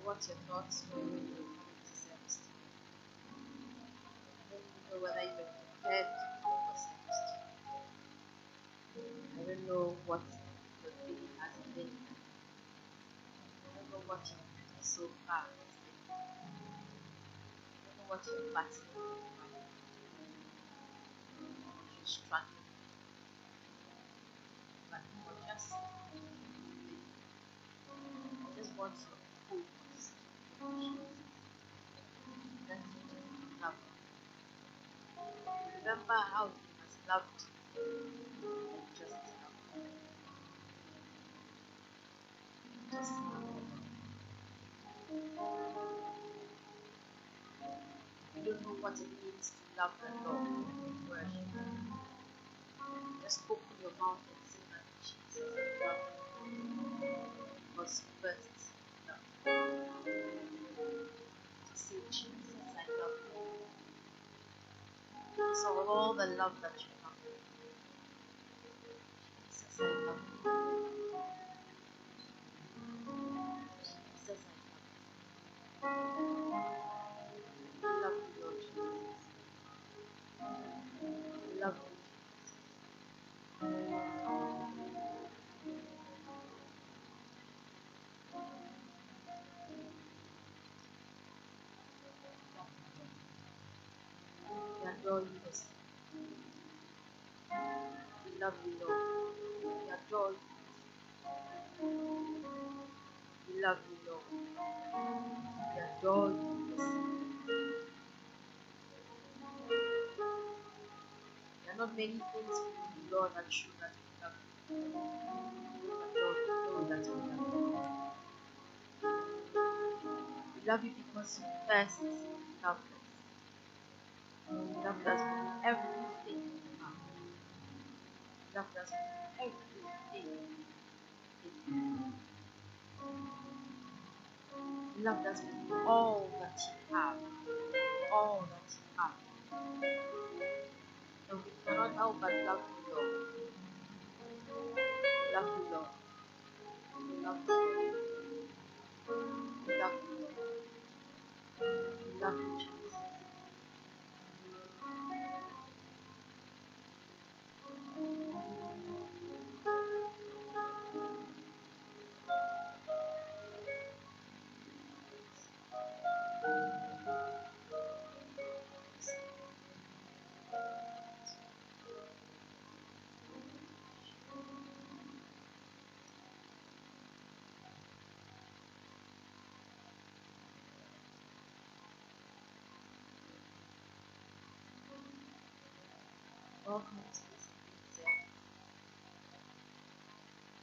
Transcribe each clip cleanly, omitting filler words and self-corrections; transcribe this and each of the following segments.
what your thoughts were when you were coming to service today. I don't know whether you were prepared to come for service today. I don't know what your day has been like. I don't know what your week so far has been like. I don't know what you're battling with right now, what you're struggling with. But for just a minute, I just want your focus to be on Jesus. That you just love him. Remember how he has loved you and just love him. Just love him. If you don't know what it means to love the Lord in worship, just open your mouth and say that Jesus, I love you. Because first love. To say Jesus, I love you. Because of all the love that you have for me. Jesus, I love you. Jesus, I love you. I love you, Lord Jesus. I love you, Jesus. We adore you this morning. We love you, Lord. We adore you. We love you, Lord. We adore you this morning. There are not many things we do, Lord, that show that we love you. But Lord, we know that we love you. We love you because you first loved us. You loved us with everything you have. You loved us with everything that you have. You loved us with all that you have. All that you have. And we cannot help but love you, Lord. We love you, Lord. We love you, Lord. We love you, Lord. We love you, Jesus. Welcome to this evening.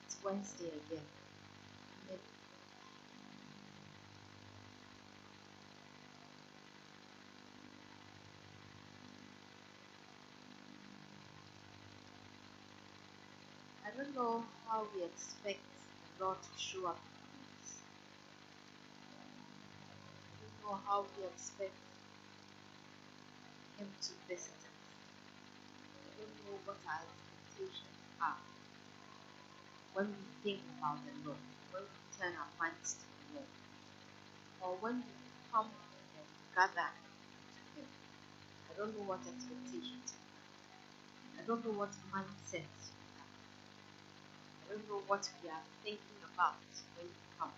It's Wednesday again. I don't know how we expect the Lord to show up for us. I don't know how we expect Him to visit us. I don't know what our expectations are when we think about the Lord, when we turn our minds to the Lord, or when we come and gather to Him. I don't know what expectations we have. I don't know what mindsets we have. I don't know what we are thinking about when we come.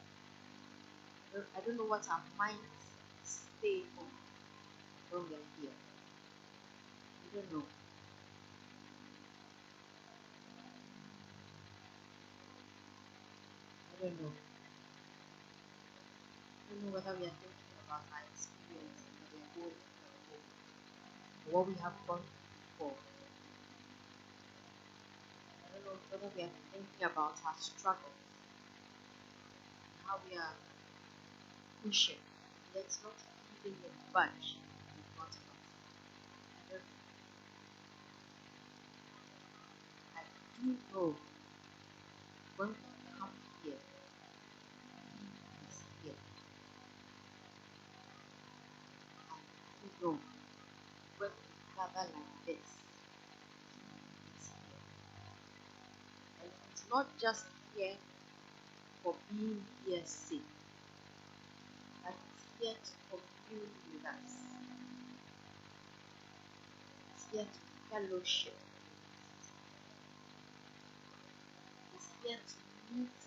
I don't know what our minds stay on when we are here. I don't know. I don't know. I don't know whether we are thinking about our experiences that we are going through at the moment, or what we have gone through before. I don't know whether we are thinking about our struggles and how we are pushing, yet not feeling a budge in front of us. I don't know. I do know when we come here, He is here. I do know when we gather like this, He is here. And He's not just here for being here's sake. here to commune with us. He's here to fellowship. He's here to meet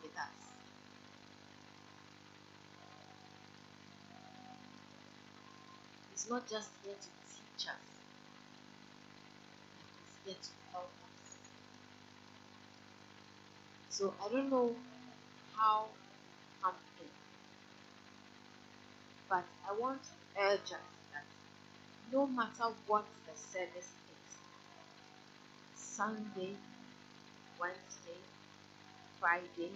with us. He's not just here to teach us, he's here to help us. So I don't know how I'm in, but I want to urge us that no matter what the service is, Sunday, Wednesday, Friday,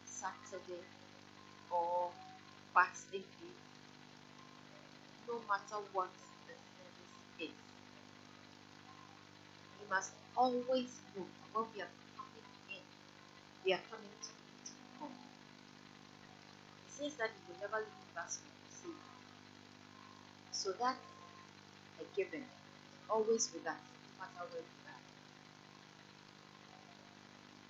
Saturday, or fasting day, no matter what the service is, we must always know that when we are coming in, we are coming to meet God. He says that He will never leave us nor forsake us. So that's a given. Always with us, no matter where we are.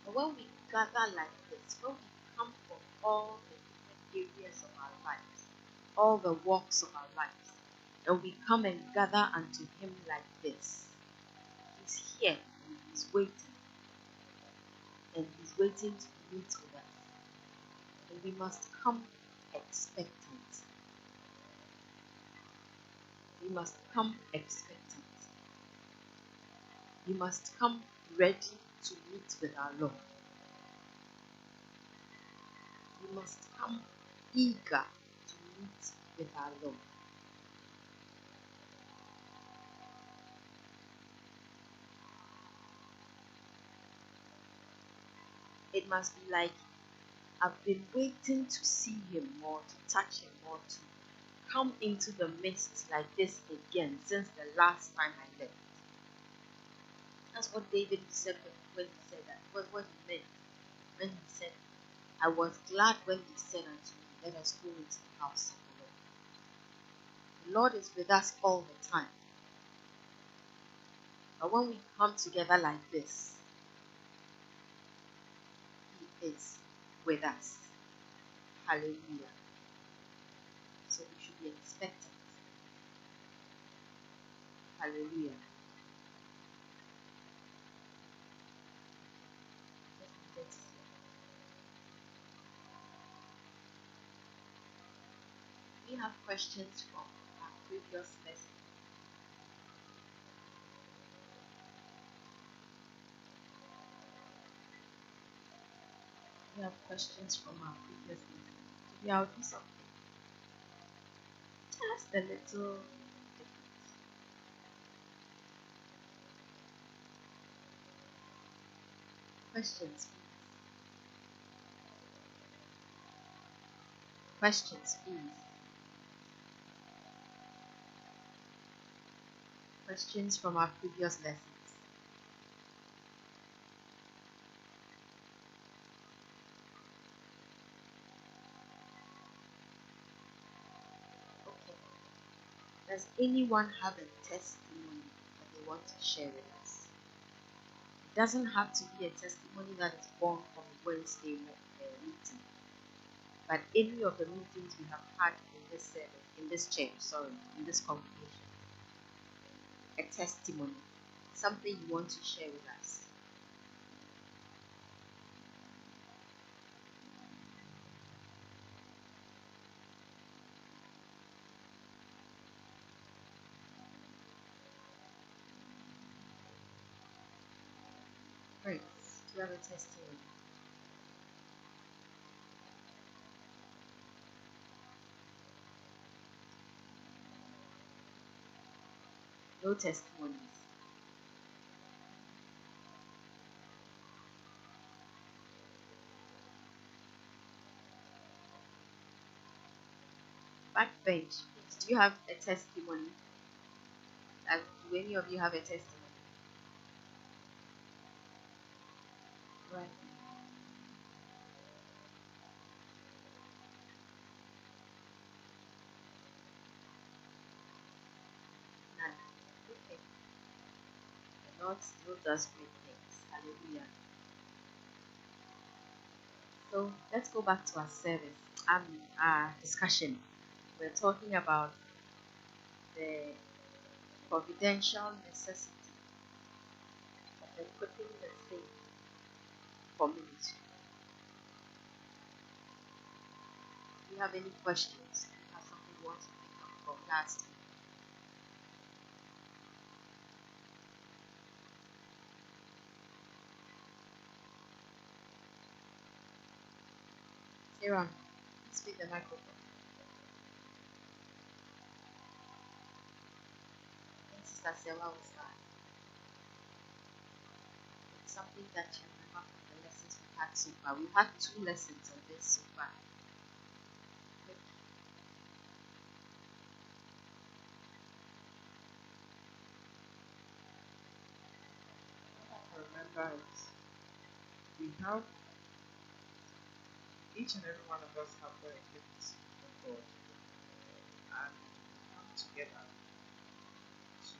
But when we gather like this, when we come from all the different areas of our lives, all the walks of our lives, and we come and gather unto Him like this, He's here and He's waiting. And He's waiting to meet with us. And we must come expectant. We must come expectant. We must come ready to meet with our Lord. We must come eager to meet with our Lord. It must be like, I've been waiting to see Him more, to touch Him more, to come into the midst like this again since the last time I left. That's what David said when he said that. What he meant when he said, I was glad when He said unto me, let us go into the house of the Lord. The Lord is with us all the time. But when we come together like this, He is with us. Hallelujah. So we should be expectant. Hallelujah. We have questions from our previous lesson. We have questions from our previous lesson. Maybe I'll do something. Just a little different. Questions, please. Questions, please. Questions from our previous lessons. Okay. Does anyone have a testimony that they want to share with us? It doesn't have to be a testimony that is born from Wednesday meeting, but any of the meetings we have had in this service, in this congregation, a testimony, something you want to share with us. Praise. Do you have a testimony? No testimonies. Backbench, please, do you have a testimony? Do any of you have a testimony? Right. None. Okay. The Lord still does great things. Hallelujah. So let's go back to our service, our discussion. We're talking about the providential necessity of equipping the faith for ministry. Do you have any questions? Do you have something you want to pick up from last week? Aaron, speak the microphone. And Sister Sewa will start. It's something that you remember from the lessons we've had so far. We've had 2 lessons on this so far. I remember it. We have each and every one of us have got a gift from God, and we come together to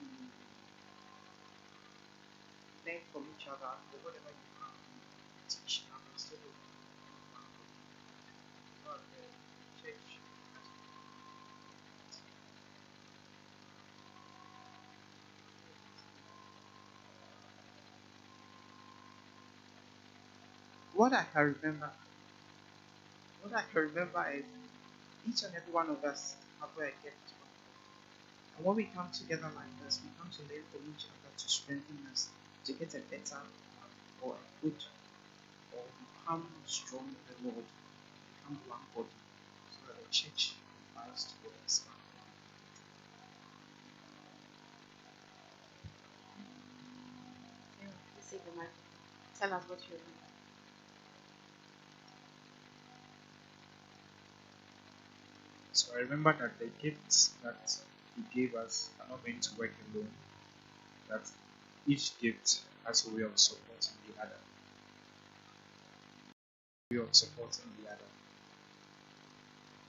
learn from each other. Or whatever you can teach and instead of not the church. What I can remember, what I can remember is each and every one of us have got a gift from God. And when we come together like this, we come to learn from each other to strengthen us to get a better or a good or become strong in the Lord, become one body, so that the church has to go expand. Aaron, please take the microphone. Tell us what you remember. So I remember that the gifts that He gave us are not meant to work alone, that each gift has a way of supporting the other. Way of supporting the other.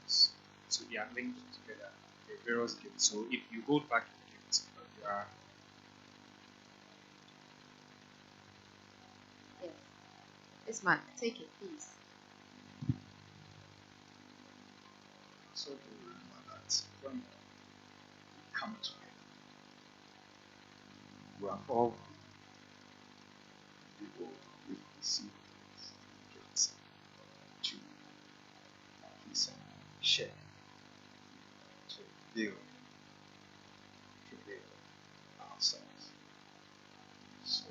So they are linked together, the various gifts. So if you hold back a gift, you are Yes. This man, take it, please. so to remember that when we come together, we are all people with the same gifts to listen, share, to build, to build ourselves. So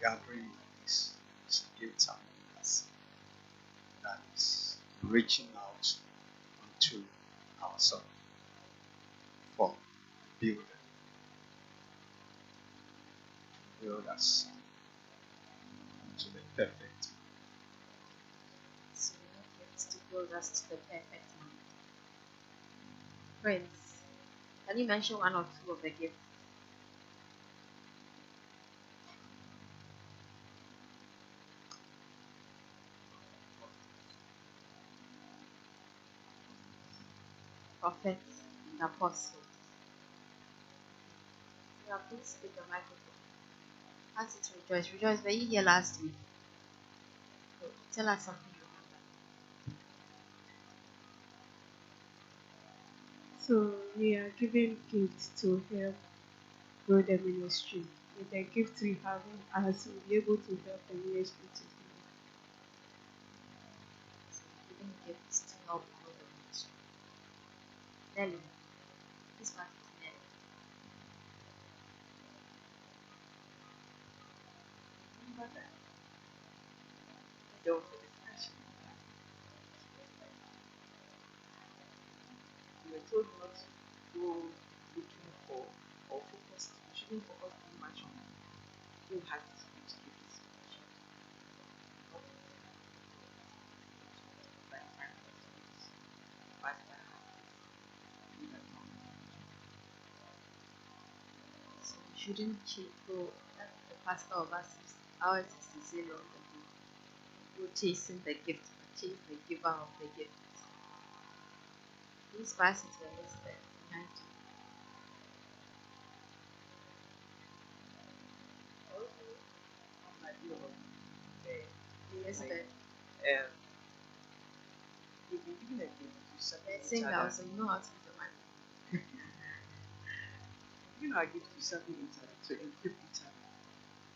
gathering like this gives among us that is reaching out onto ourselves for building, build us to the perfect. So we have gifts to build us to the perfect man. Prince, can you mention 1 or 2 of the gifts? Prophets and apostles. Yeah, please take the microphone. Pass it to Rejoice. Rejoice, were you here last week? So tell us something you remember. So we are given gifts to help grow the ministry. With the gifts we have in us, we'll be able to help the ministry to grow. So giving gifts to help grow the ministry. Nelly, this part is Nelly. Remember that there was a discussion that we were told not to go looking for or focus. We shouldn't focus too much on who has which gifts. We should focus like find persons, pastor has this, leader has So we shouldn't cheat. So that's the pastor of us. Ours is to say Lord the gift. Go chasing the gift, but chase the giver of the gift. Please pass it to Elizabeth behind you. also an idea of Elizabeth, um, you've been given a gift to support each sing other. out so you know how to use the keeping our gift to something interact to encrypt each other.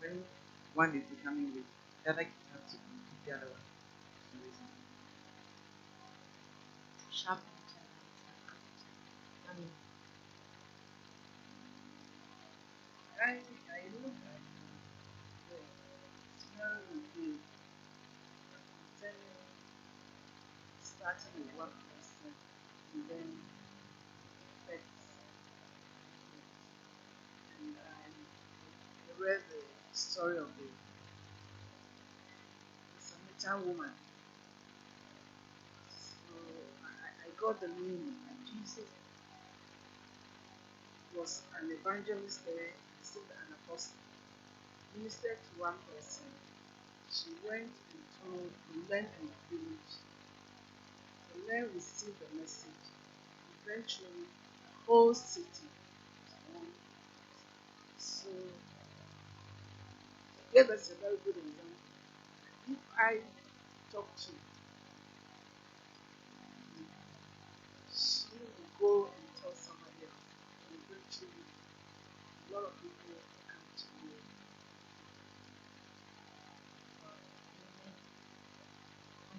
When one is becoming weak, the other gift has to encrypt the other one. For some reason. Sharpen each other. I mean, I know that the scenario you gave concerning starting with one person and then affects and I read the story of the Samaritan woman. So I got the meaning that Jesus was an evangelist there, still an apostle. Ministered to one person. She went and told the men in the village. The men received the message. Eventually, the whole city was born. So, it gave us a very good example. If I talk to you, she will go and tell somebody else, and eventually, a lot of people come to you.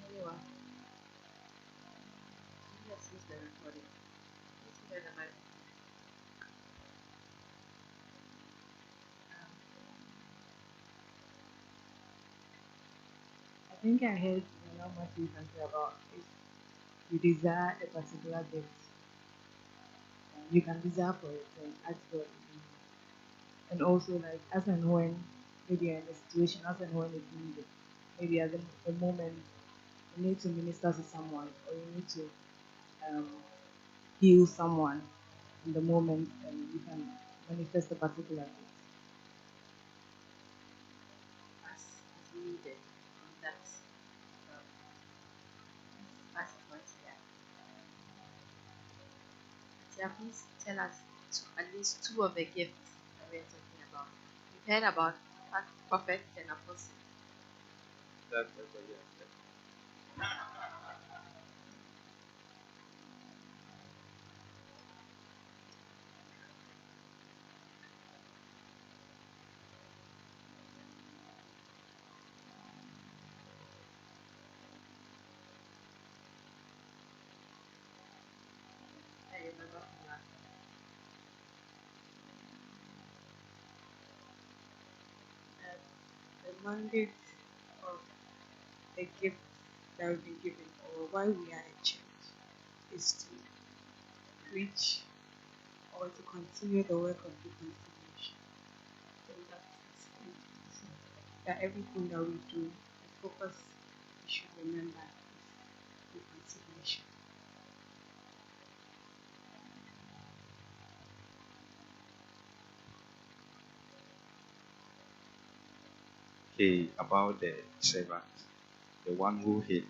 anyway, let's use the recording. Let's hear the microphone. I think I heard not much you can say about if you desire a particular gift, you can desire for it and ask God to give you. And also like as and when maybe you're in a situation, as and when it's needed. Maybe at the moment you need to minister to someone or you need to um, heal someone in the moment and you can manifest a particular gift. As is needed. And that's Pastor Tia. Tia, please tell us at least two of the gifts that we're talking about. We've heard about prophets and apostles. That's what you said. I remember from last The mandate of the gift that we've been given or why we are in church is to preach or to continue the work of reconciliation. So that is it. So that everything that we do, the focus we should remember is reconciliation. Okay, about the servant, the one who hid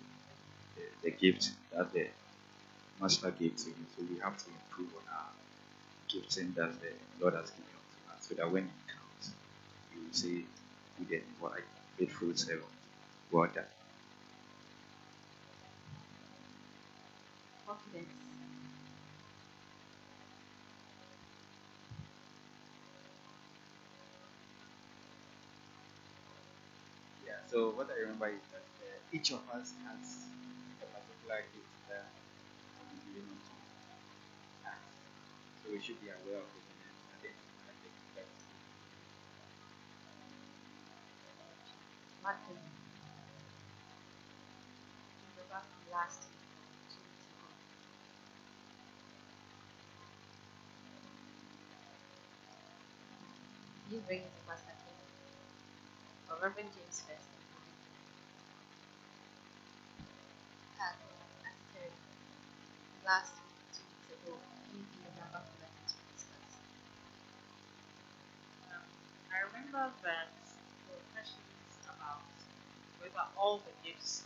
the gift that the master gave to him. So we have to improve on our gifting that the Lord has given unto us, so that when it comes, we will say, "Good and what faithful servant, well done." confidence. Yeah, so what I remember is that each of us has a particular gift that has been given unto us. So we should be aware of it and then identify the best. Martin, remember from last week or 2 weeks ago. Please bring it to Pastor King or Reverend James first. Pastor Terry, last week, 2 weeks ago, anything you remember from that which we discussed? Um, I remember that there were questions about whether all the gifts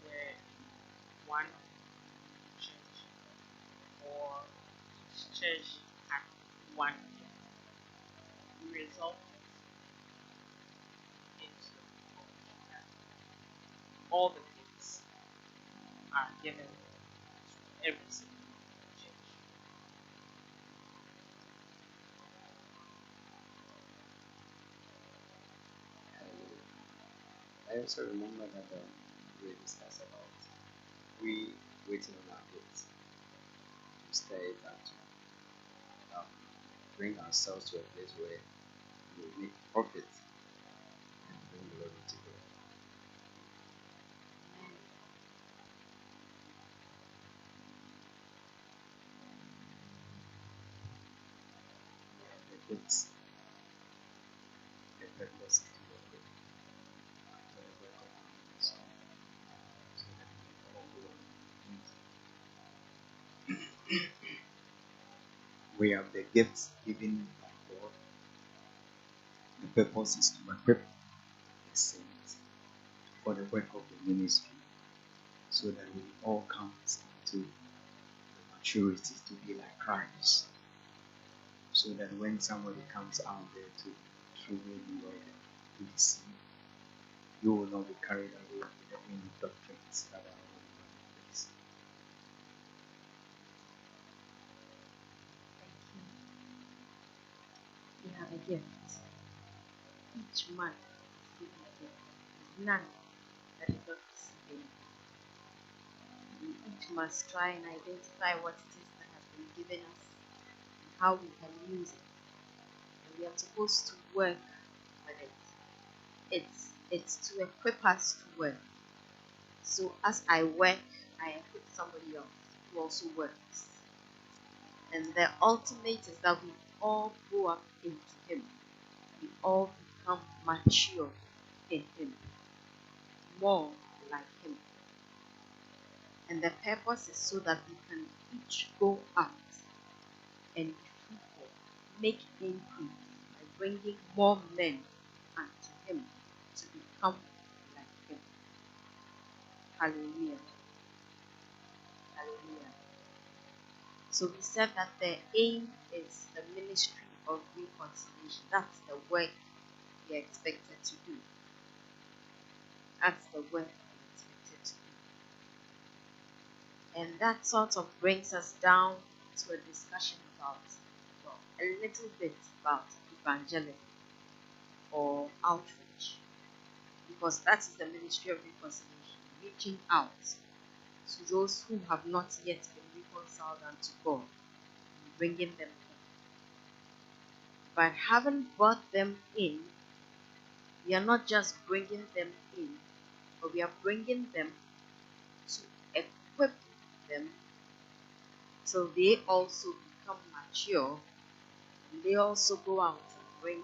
were in one church or each church had one gift. We resolved into the conclusion that all the gifts are given to every single church. I also remember that we discussed about we waiting on our gifts to stay and to um, bring ourselves to a place where we make profit and bring glory to God. The gifts, the purpose is to work with the work of our so that we all will we have the gifts given by God. The purpose is to equip the saints for the work of the ministry so that we all come to the maturity to be like Christ. So that when somebody comes out there to truly be like to deceive, you will not be carried away with any doctrines that are already in place. Thank you. We have a gift. Each man is given a gift. There's none that is not receiving. We each must try and identify what it is that has been given us and how we can use it. And we are supposed to work with it. It's to equip us to work. So as I work, I equip somebody else who also works. And the ultimate is that we all grow up into Him. We all become mature in Him, more like Him. And the purpose is so that we can each go out and be fruitful, make increase by bringing more men unto Him to become like Him. Hallelujah. Hallelujah. So we said that the aim is the ministry of reconciliation. That's the work we are expected to do. That's the work we are expected to do. And that sort of brings us down to a discussion about, well, a little bit about evangelism or outreach. Because that is the ministry of reconciliation, reaching out to those who have not yet been reconciled unto God, and bringing them in. But having brought them in, we are not just bringing them in, but we are bringing them to equip them so they also become mature and they also go out and bring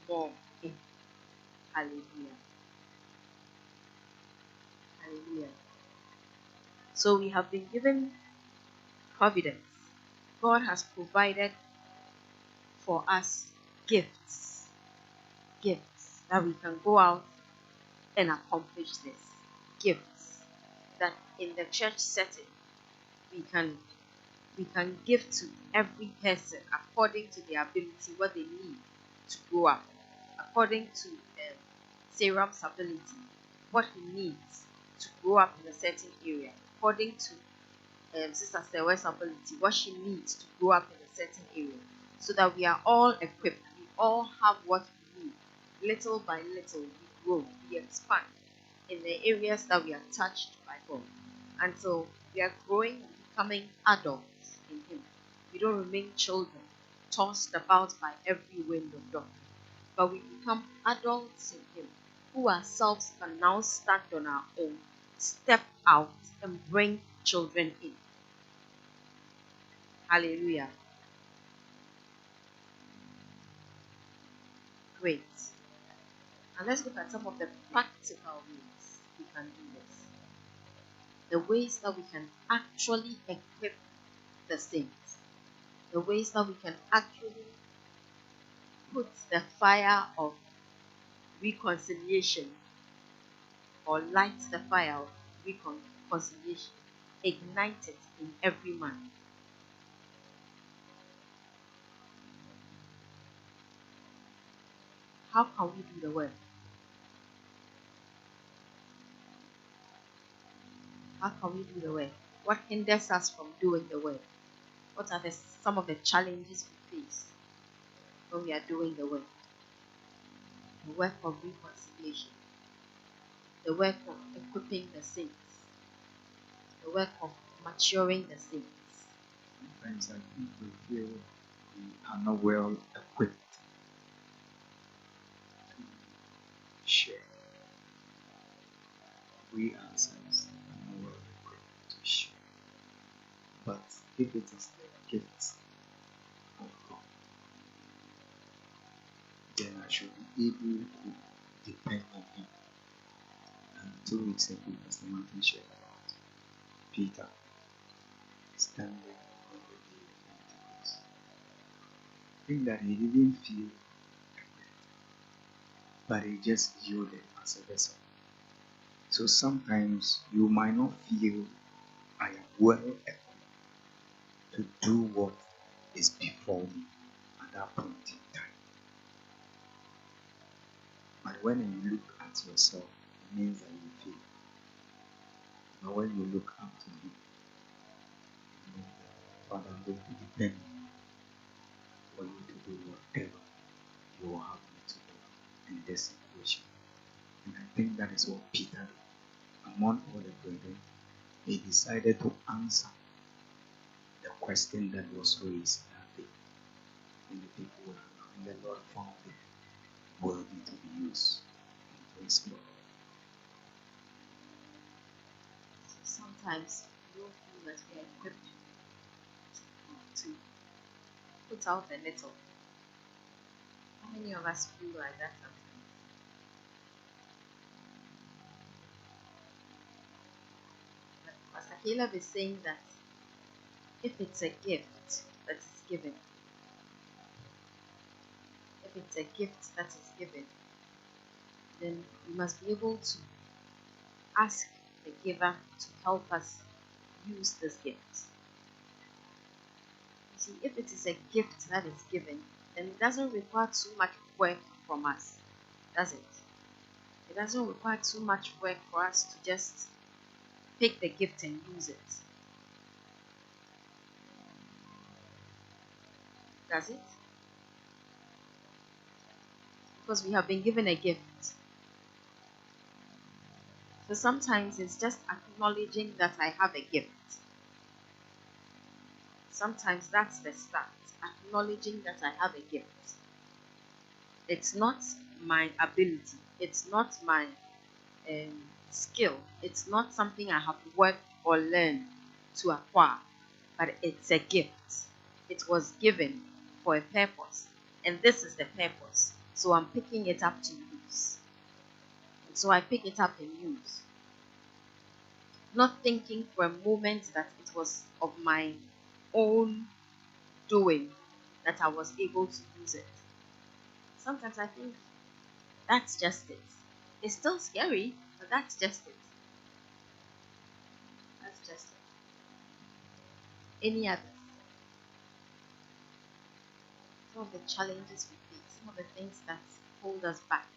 more in. Hallelujah. Hallelujah. So we have been given providence. God has provided for us gifts. Gifts that we can go out and accomplish this. Gifts that in the church setting we can give to every person according to their ability what they need to grow up, according to Saram's ability, what he needs to grow up in a certain area, according to Sister Sewe's ability, what she needs to grow up in a certain area, so that we are all equipped. We all have what we need. Little by little, we grow, we expand in the areas that we are touched by God. Until we are growing, becoming adults in Him. We don't remain children, tossed about by every wind of doctrine, but we become adults in Him, who ourselves can now stand on our own, step out, and bring children in. Hallelujah. Great. And let's look at some of the practical ways we can do this. The ways that we can actually equip the saints. The ways that we can actually put the fire of reconciliation or light the fire of reconciliation, ignite it in every man. How can we do the work? How can we do the work? What hinders us from doing the work? What are some of the challenges we face when we are doing the work of reconciliation? the work of equipping the saints, the work of maturing the saints. Sometimes I think we feel we are not well equipped to share. We ourselves are not well equipped to share. But if it is the gift of God, then I should be able to depend on Him. And 2 weeks ago, Pastor Martin shared about Peter standing on the day of Pentecost. I think that he didn't feel equipped, but he just yielded as a vessel. So sometimes you might not feel I am well equipped to do what is before me at that point in time. But when you look at yourself, it means that you feel. But when you look up to Him, it means that Father, I'm going to depend for you to do whatever you will have me to do in this situation. And I think that is what Peter did. Among all the brethren, he decided to answer the question that was raised that day. And the people were around, and the Lord found it worthy to be used for His glory. So sometimes we don't feel that we are equipped to put out a little. How many of us feel like that sometimes? But Pastor Caleb is saying that if it's a gift that is given, if it's a gift that is given, then we must be able to ask the giver to help us use this gift. You see, if it is a gift that is given, then it doesn't require too much work from us, does it? It doesn't require too much work for us to just pick the gift and use it. Does it? Because we have been given a gift. So sometimes it's just acknowledging that I have a gift. Sometimes that's the start, acknowledging that I have a gift. It's not my ability, it's not my skill, it's not something I have worked or learned to acquire, but it's a gift. It was given for a purpose, and this is the purpose. So I'm picking it up to use. And so I pick it up and use. Not thinking for a moment that it was of my own doing that I was able to use it. Sometimes I think that's just it. It's still scary, but that's just it. That's just it. Any others? Some of the challenges we face, some of the things that hold us back,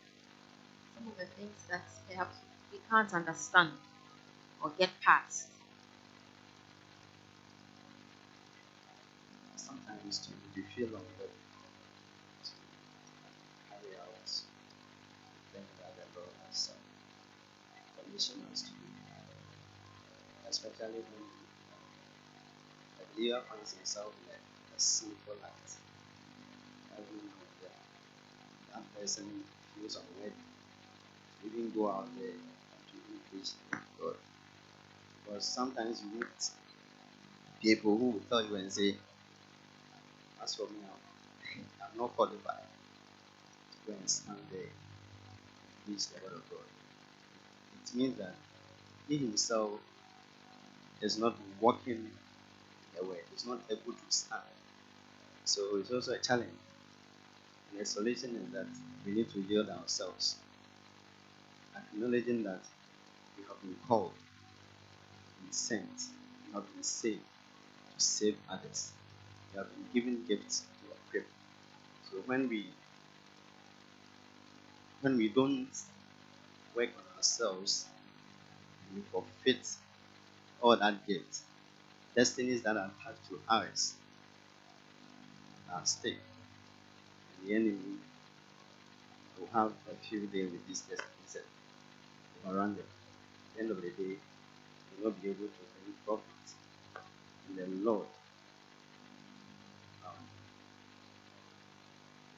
some of the things that perhaps we can't understand or get past. Sometimes too, we feel unready to carry out the thing that the Lord has commissioned us to do, especially when the believer finds himself in a sinful act. Every now and then, that person feels unready to even go out there and to even preach God. Because sometimes you meet people who will tell you and say, as for me, I'm not qualified to go and stand there and preach the word of God. It means that he himself is not walking the way, he's not able to stand. So it's also a challenge. And the solution is that we need to yield ourselves, acknowledging that we have been called, been sent, we have been saved to save others. We have been given gifts to equip. So when we don't work on ourselves, we forfeit all that gift. Destinies that are attached to ours are at stake. And the enemy will have a few days with this destiny set. around them. At the end of the day, you will not be able to earn profit. And the Lord um,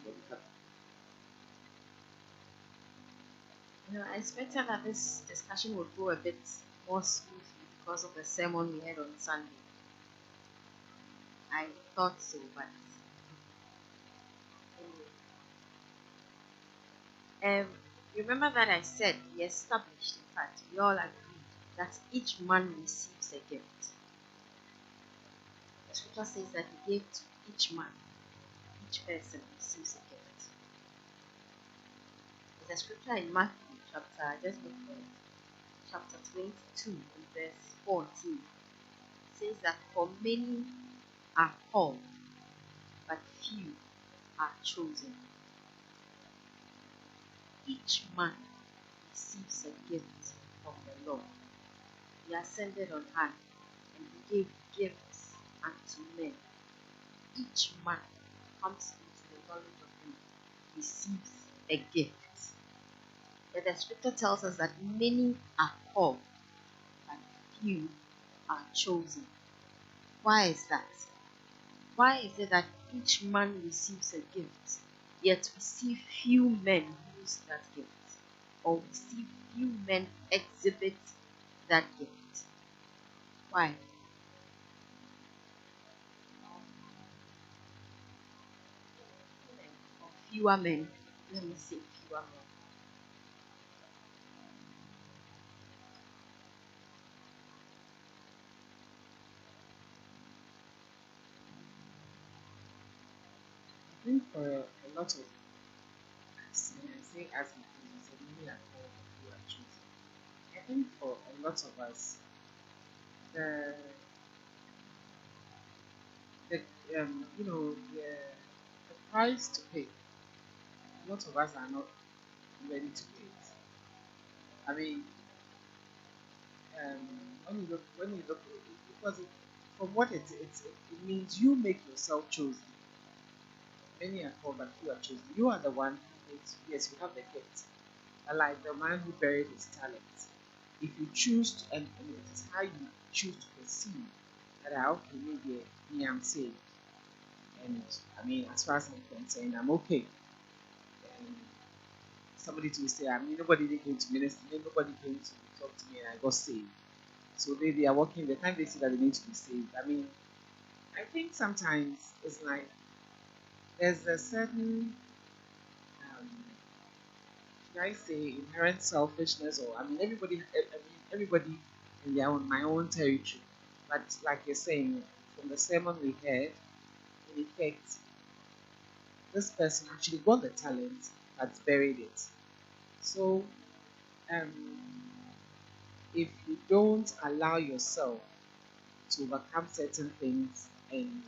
will not be happy. I expected that this discussion would go a bit more smoothly because of the sermon we had on Sunday. I thought so, but anyway. Remember that I said we established, in fact, we all agreed that each man receives a gift. The scripture says that he gave to each man, each person receives a gift. There's a scripture in Matthew chapter, just look for it, chapter 22, and verse 14. It says that for many are called, but few are chosen. Each man receives a gift from the Lord. He ascended on high, and he gave gifts unto men. Each man comes into the knowledge of him, receives a gift. But the scripture tells us that many are called, but few are chosen. Why is that? Why is it that each man receives a gift, yet we see few men use that gift? Or we see few men exhibit that gift? Why? Or fewer men. Let me say fewer men. I think for a lot of us, and I say as because you said many are called, few are chosen. I think for a lot of us, the the the price to pay, a lot of us are not ready to pay it. I mean, um, when you look at it, because from what it means, you make yourself chosen. Many are called, but few are chosen. You are the one who makes. Yes, you have the gift. Like the man who buried his talent. If you choose to, and it is how you choose to perceive that okay, maybe me I'm saved, and I mean, as far as I'm concerned, I'm okay. And somebody to say, I mean, nobody came to minister, nobody came to talk to me, and I got saved. So they are working the time they see that they need to be saved. I mean, I think sometimes it's like there's a certain, should I say, inherent selfishness, or I mean, everybody in their own my own territory. But like you're saying, from the sermon we heard, in effect, this person actually got the talent but buried it. So, um, if you don't allow yourself to overcome certain things and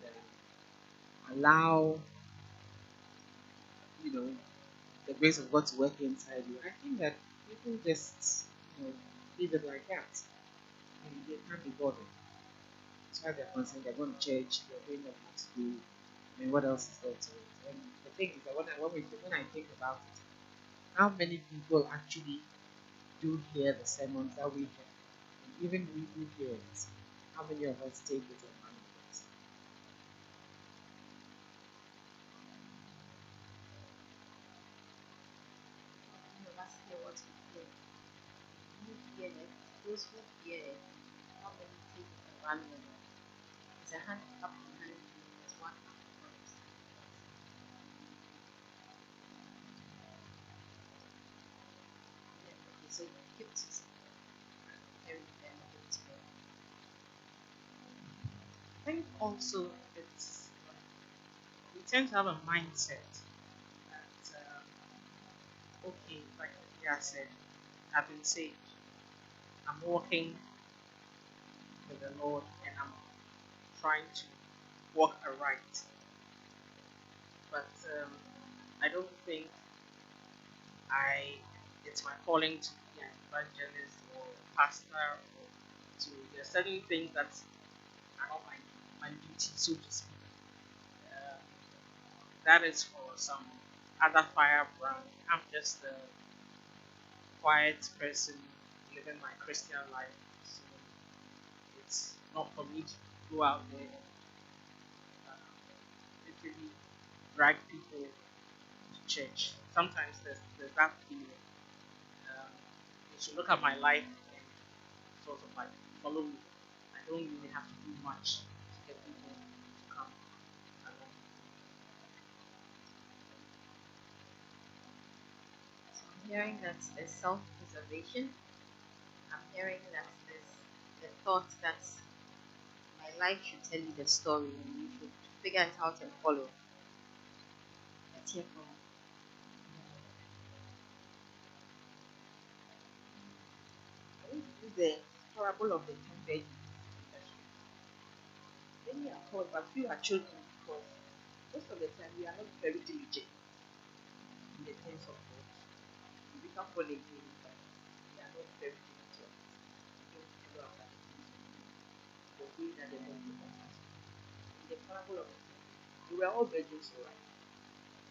allow, you know, the grace of God to work inside you, I think that people just, leave it like that. And they can't be bothered. As far as they're concerned, they're going to church, they're doing what they have to do. I mean, what else is there to it? And the thing is that when I think about it, how many people actually do hear the sermons that we hear? And even we who hear it, how many of us take it and run with it? Many of us hear what we hear. Who hear it? Those who hear it, how many take it and run with it? It's a hand up behind you, there's one up front. Yeah, okay, so you give to carry the benefits for. I think also it's we tend to have a mindset that okay, like yeah said, I've been saved. I'm walking with the Lord and I'm trying to walk aright. But I don't think I it's my calling to be an evangelist or pastor or to there are certain things that are not my duty, so to speak. Um, that is for some other firebrand. I'm just a quiet person living my Christian life. So it's not for me to go out there and literally drag people to church. Sometimes there's that feeling. Um, you should look at my life and sort of like follow me. I don't really have to do much to get people to come along. So I'm hearing that there's self-preservation. I'm hearing that there's the thought that my life should tell you the story and you should figure it out and follow. Let's hear from I want to use the parable of the 10 virgins illustrate. Many are called, but few are chosen because most of the time we are not very diligent in the things of God. We become born again, but we are not very diligent. We don't follow after the things of God, the way that the Lord wants us to. In the parable of the 10 virgins, they were all virgins, all right.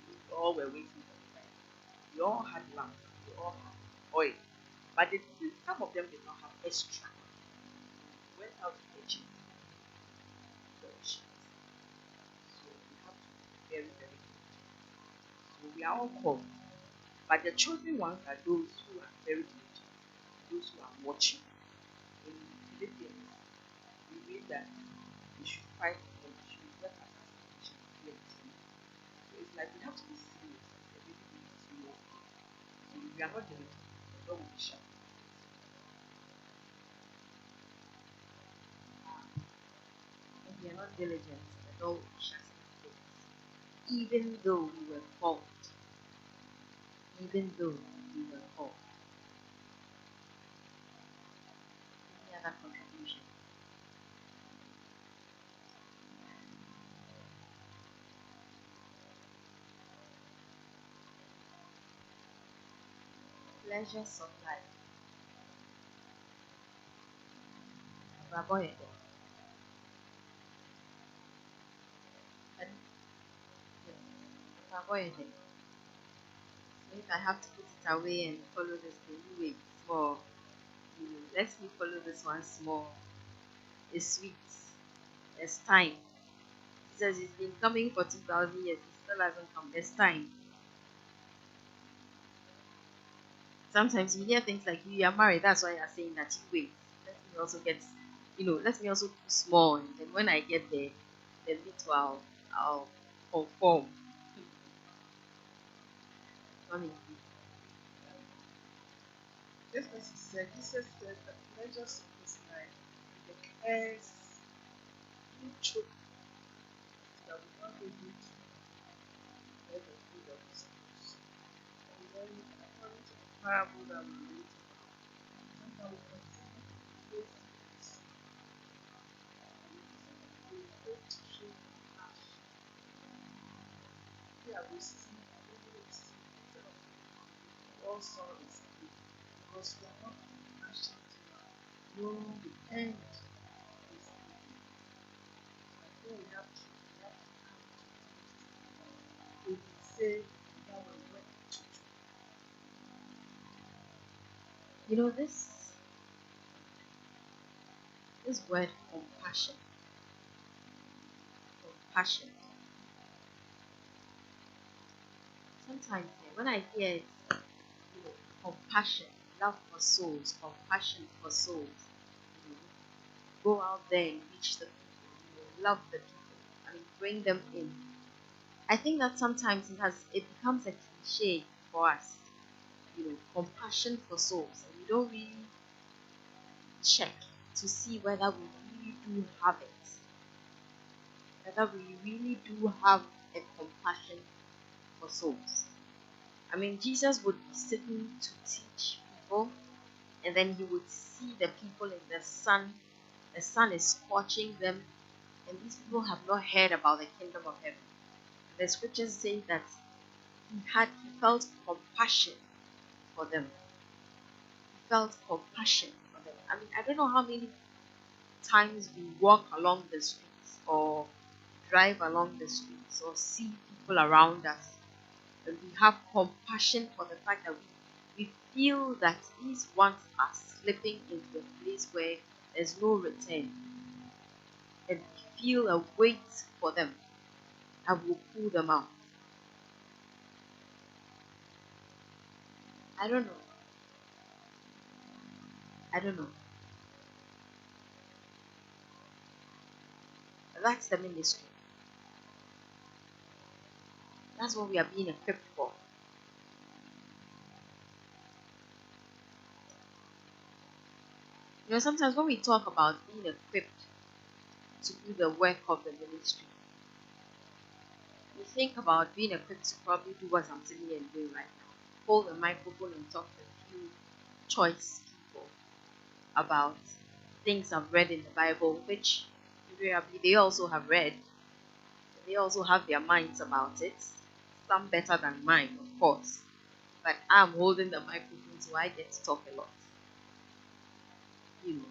They all were waiting for the bride. They all had lamp. They all had oil. But some of them did not have extra. Went out to the cheap fellowship. So we have to be very, very diligent. So we are all called. But the chosen ones are those who are very diligent, those who are watching. In Philippians, we read that we should fight and we should work as we should be team. So it's like we have to be serious and really be serious. So if we are not diligent, the door will be shut. if you're not diligent, the door will be shut in our face. Even though we were called. Even though we were called. Any other contribution? Pleasures of life. Avoid it. And yes, avoid it. So if I have to put it away and follow this thing, you wait small. Let me follow this one small. It's sweet. There's time. He says it's been coming for 2,000 years. It still hasn't come. There's time. Sometimes you hear things like you are married. That's why you're saying that you wait. Let me also get, let me also do small. And then when I get there, then little I'll conform. Mommy, Just as he said, Jesus said that pleasures of this life and the cares you choke that we not able to bear the fruit of the Spirit. And then according to the parable that we read about, sometimes we can see those things we fail to show compassion. We are receiving, we will receive instead of all sorrow is good because we are not compassionate enough. No, the end is good. I think we have to come to terms with say that we went to do. this word compassion, compassion. Sometimes when I hear it, compassion, love for souls, compassion for souls, you know, go out there and reach the people, love the people. I mean, bring them in. I think that sometimes it becomes a cliche for us, compassion for souls, and we don't really check to see whether we really do have it, whether we really do have a compassion for souls. I mean, Jesus would be sitting to teach people, and then he would see the people in the sun. The sun is scorching them, and these people have not heard about the kingdom of heaven. The scriptures say that he felt compassion for them. He felt compassion for them. I mean, I don't know how many times we walk along the streets or drive along the streets or see people around us and we have compassion for the fact that we feel that these ones are slipping into a place where there's no return, and we feel a weight for them and will pull them out. I don't know. I don't know. That's the ministry. That's what we are being equipped for. Sometimes when we talk about being equipped to do the work of the ministry, we think about being equipped to probably do what I'm sitting here and doing right now. Hold the microphone and talk to a few choice people about things I've read in the Bible, which invariably they also have read. They also have their minds about it. Some better than mine, of course. But I'm holding the microphone, so I get to talk a lot. You know.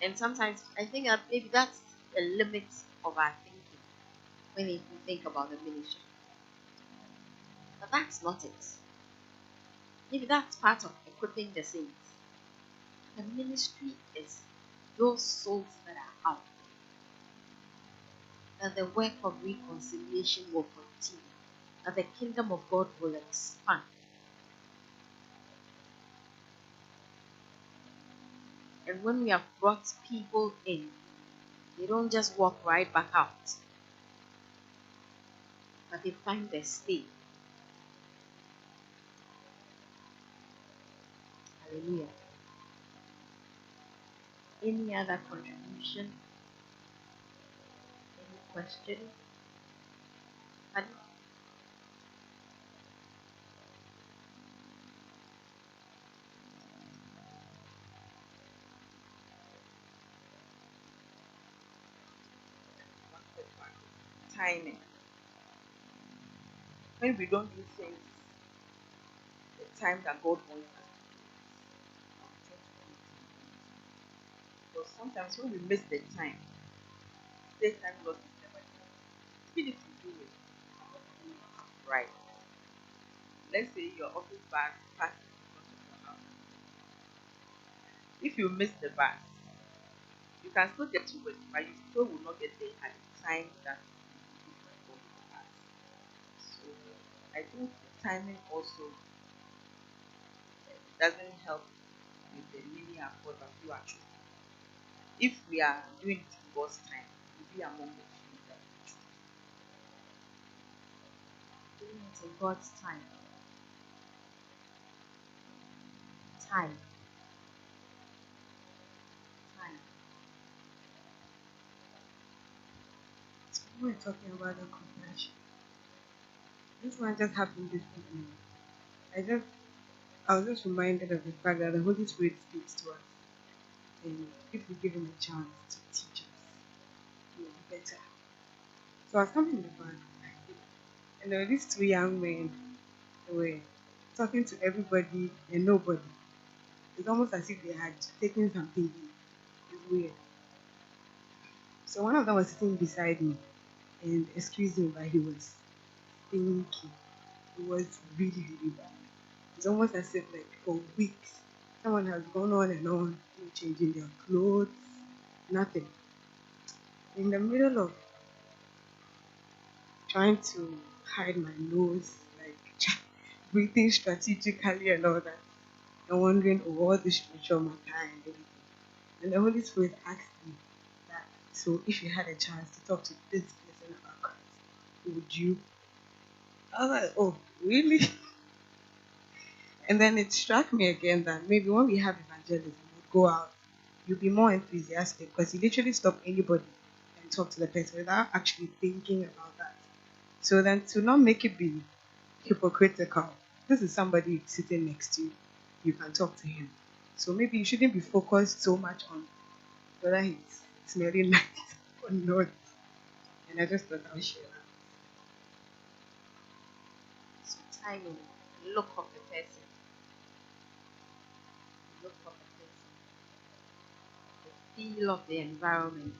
And sometimes I think that maybe that's the limit of our thinking when we think about the ministry. But that's not it. Maybe that's part of equipping the saints. The ministry is those souls that are out, that the work of reconciliation will continue, that the kingdom of God will expand. And when we have brought people in, they don't just walk right back out, but they find their stay. Hallelujah. Any other contribution? Any question? Honey? One quick one. Timing. When we don't do things the time that God wants us to do it, because sometimes when we miss the time, say time lost is never enough. Even if you do it, you're not doing it right. Let's say your office bus passes in front of your house. If you miss the bus, you can still get to work, but you still will not get there at the time that you were going to pass. So I think the timing also doesn't help with the linear code that you are choosing. If we are doing it in God's time, we'll be among the few that Doing it in God's time. Time. Time. We're talking about the compassion. This one just happened this evening. I was just reminded of the fact that the Holy Spirit speaks to us, and if we give him a chance to teach us, he will be better. So I was coming in the back, and there were these two young men. They were talking to everybody and nobody. It's almost as if they had taken something in. It's weird. So one of them was sitting beside me, and excuse me, but he was stinky. It was really, really bad. It's almost as if like for weeks someone has gone on and on, changing their clothes, nothing. In the middle of trying to hide my nose, like breathing strategically and all that, and wondering all the spiritual matter and everything. And the Holy Spirit asked me that, so if you had a chance to talk to this person about Christ, would you? I was like, oh, really? And then it struck me again that maybe when we have evangelism, we'd go out, you'll be more enthusiastic because you literally stop anybody and talk to the person without actually thinking about that. So then to not make it be hypocritical, this is somebody sitting next to you. You can talk to him. So maybe you shouldn't be focused so much on whether he's smelling nice or not. And I just thought I'll share that. So timing. Look of the person. Look of the person. The feel of the environment.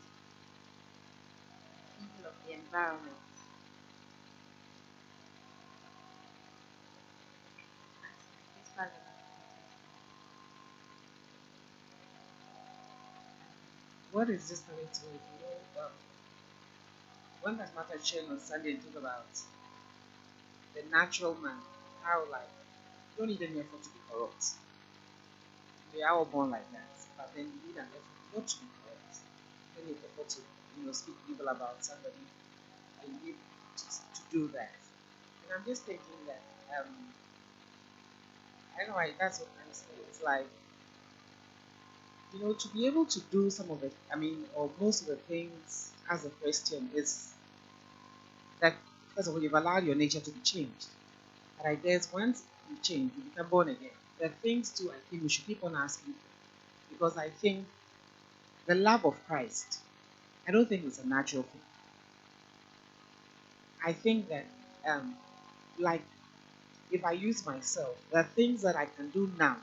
Feel of the environment. It's valid. what is just coming to me, when that matter shared on Sunday and talk about the natural man, how like you don't need any effort to be corrupt. We are all born like that, but then you need an effort not to be corrupt. You don't need effort to speak evil about somebody, and you need to do that. And I'm just thinking that I know that's what I'm saying. It's like to be able to do some of it. I mean, or most of the things as a Christian is that first of all you've allowed your nature to be changed. But I guess once you change, you become born again. There are things too I think we should keep on asking for. Because I think the love of Christ, I don't think it's a natural thing. I think that like if I use myself, there are things that I can do now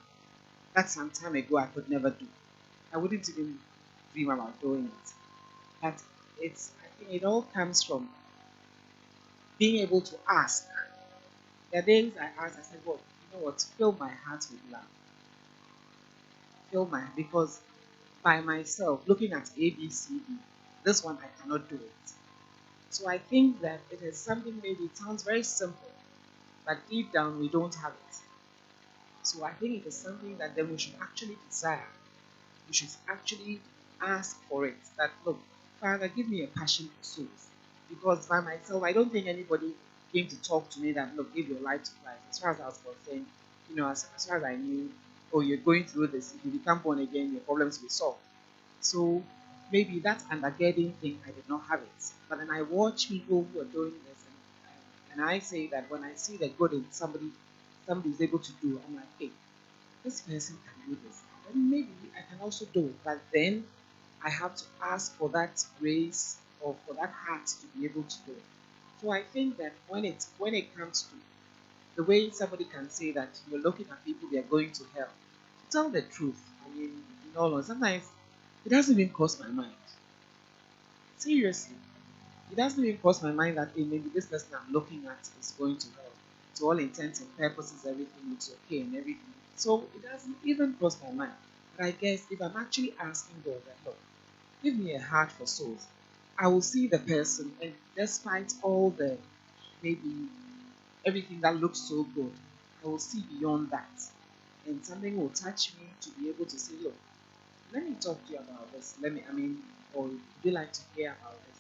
that some time ago I could never do. I wouldn't even dream about doing it. But I think it all comes from being able to ask. There are days I ask, I said, well, you know what, fill my heart with love. Fill my, because by myself, looking at A, B, C, D, this one I cannot do it. So I think that it is something, maybe it sounds very simple, but deep down we don't have it. So I think it is something that then we should actually desire. We should actually ask for it. That look, Father, give me a passion for souls. Because by myself, I don't think anybody came to talk to me that look, give your life to Christ. As far as I was concerned, as far as I knew, oh, you're going through this. If you become born again, your problems will be solved. So maybe that undergirding thing, I did not have it. But then I watch people who are doing this, and I say that when I see the good in somebody is able to do, I'm like, hey, this person can do this. Then maybe I can also do it. But then I have to ask for that grace or for that heart to be able to do it. So I think that when it comes to the way somebody can say that you're looking at people they are going to hell, to tell the truth, I mean, in all honesty, sometimes it doesn't even cross my mind. Seriously, it doesn't even cross my mind that hey, maybe this person I'm looking at is going to hell. To all intents and purposes, everything looks okay and everything. So it doesn't even cross my mind. But I guess if I'm actually asking God that, look, give me a heart for souls, I will see the person, and despite all the maybe everything that looks so good, I will see beyond that. And something will touch me to be able to say, look, let me talk to you about this. Or would you like to hear about this?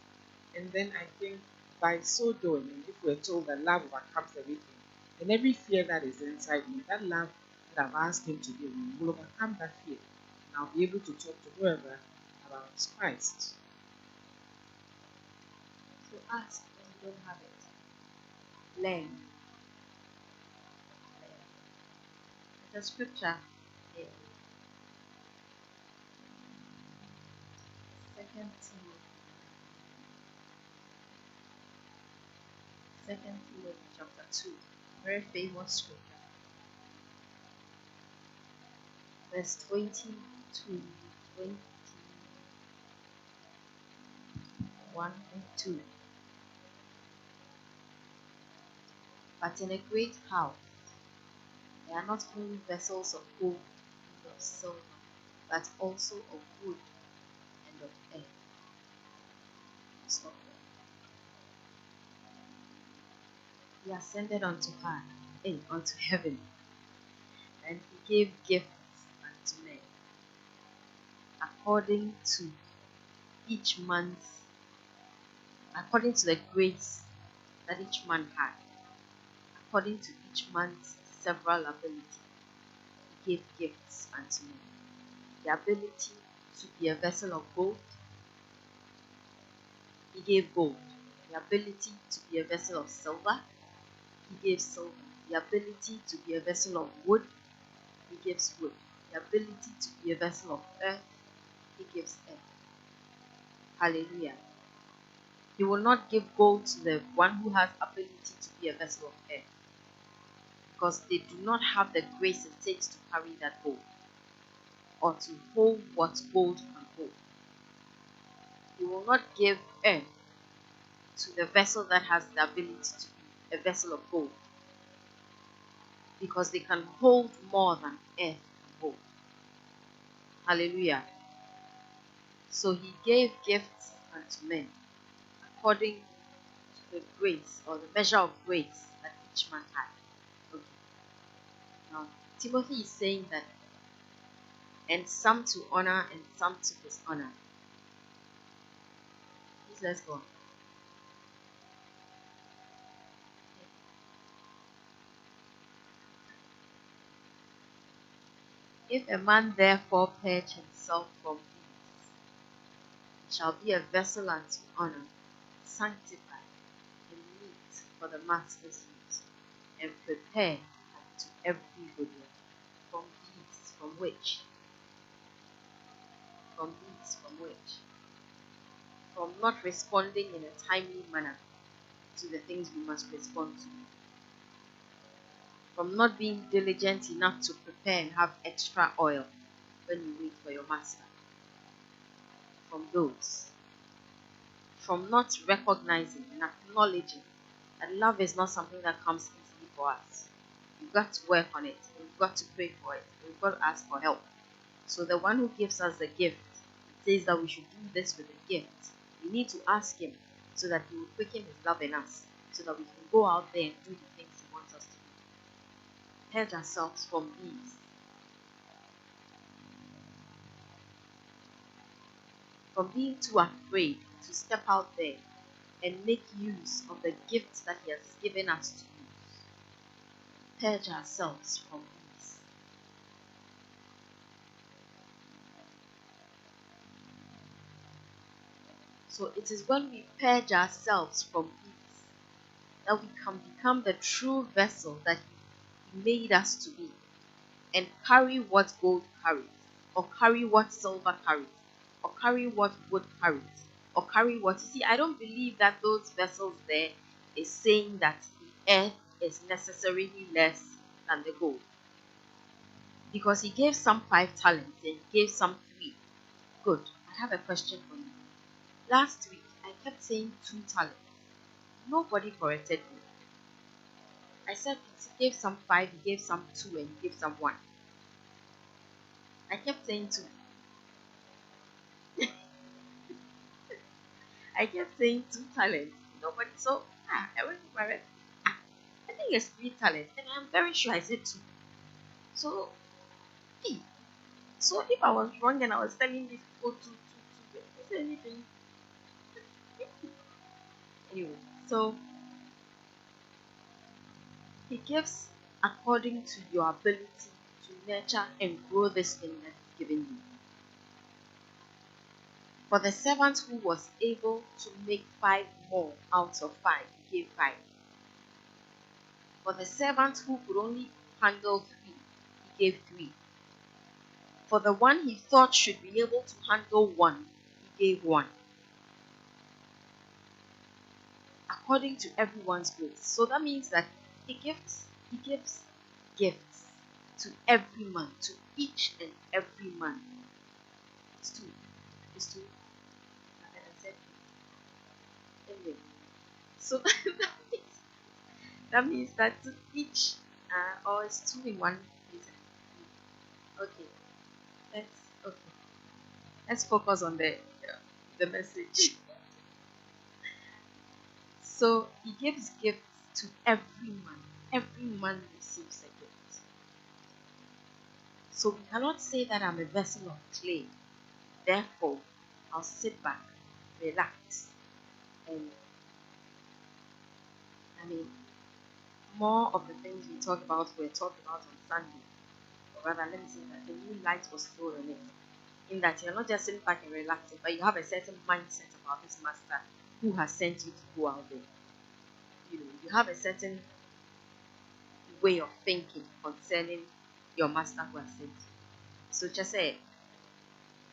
And then I think by so doing, and if we're told that love overcomes everything, and every fear that is inside me, that love that I've asked Him to give me will overcome that fear. And I'll be able to talk to whoever about Christ. So ask when you don't have it. Learn. Learn. There's a scripture in Second Timothy chapter 2, very famous scripture, verse 20 to 21 and 2. But in a great house there are not only vessels of gold and of silver, but also of wood and of earth. Stop there. He ascended unto high, unto heaven, and he gave gifts unto men, according to each man's, according to the grace that each man had, according to each man's several ability, he gave gifts unto men. The ability to be a vessel of gold, he gave gold. The ability to be a vessel of silver, he gave silver. The ability to be a vessel of wood, he gives wood. The ability to be a vessel of earth, he gives earth. Hallelujah. He will not give gold to the one who has ability to be a vessel of earth, because they do not have the grace it takes to carry that gold or to hold what gold can hold. He will not give earth to the vessel that has the ability to be a vessel of gold, because they can hold more than earth can hold. Hallelujah. So he gave gifts unto men according to the grace or the measure of grace that each man had. Okay. Now Timothy is saying that, and some to honor and some to dishonor. Please let's go on. If a man therefore purge himself from these, he shall be a vessel unto honor, sanctified and meet for the master's use, and prepared unto every good work. From these, from which? From these, from which? From not responding in a timely manner to the things we must respond to. From not being diligent enough to prepare and have extra oil when you wait for your master. From those. From not recognizing and acknowledging that love is not something that comes easily for us. We've got to work on it. We've got to pray for it. We've got to ask for help. So the one who gives us the gift says that we should do this with the gift. We need to ask him so that he will quicken his love in us, so that we can go out there and do the things he wants us to do. Purge ourselves from these. From being too afraid to step out there and make use of the gifts that he has given us to use. Purge ourselves from these. So it is when we purge ourselves from these that we can become the true vessel that he made us to be, and carry what gold carries, or carry what silver carries, or carry what wood carries, or carry what. You see, I don't believe that those vessels there is saying that the earth is necessarily less than the gold, because he gave some 5 talents and he gave some 3. Good. I have a question for you. Last week I kept saying 2 talents. Nobody corrected me. I said he gave some 5, he gave some 2, and he gave some 1. I kept saying 2. I kept saying 2 talents. Nobody. So I went to my rep. I think it's 3 talents, and I'm very sure I said 2. So hey, so if I was wrong and I was telling these people 2, is there anything? Anyway, so he gives according to your ability to nurture and grow this thing that he's given you. For the servant who was able to make 5 more out of 5, he gave 5. For the servant who could only handle 3, he gave 3. For the one he thought should be able to handle 1, he gave 1. According to everyone's grace. So that means that he gives gifts to every man, to each and every man. It's 2. It's 2. And then I said, anyway. So that means that to each, or it's 2 in 1 place. Okay, okay. Let's focus on the message. So he gives gifts to every man. Every man receives a gift. So we cannot say that I'm a vessel of clay. Therefore, I'll sit back, relax, and more of the things we talked about were talked about on Sunday. Or rather, let me say that the new light was thrown on it. In that you're not just sitting back and relaxing, but you have a certain mindset about this master who has sent you to go out there. You have a certain way of thinking concerning your master who has sent you. So just say,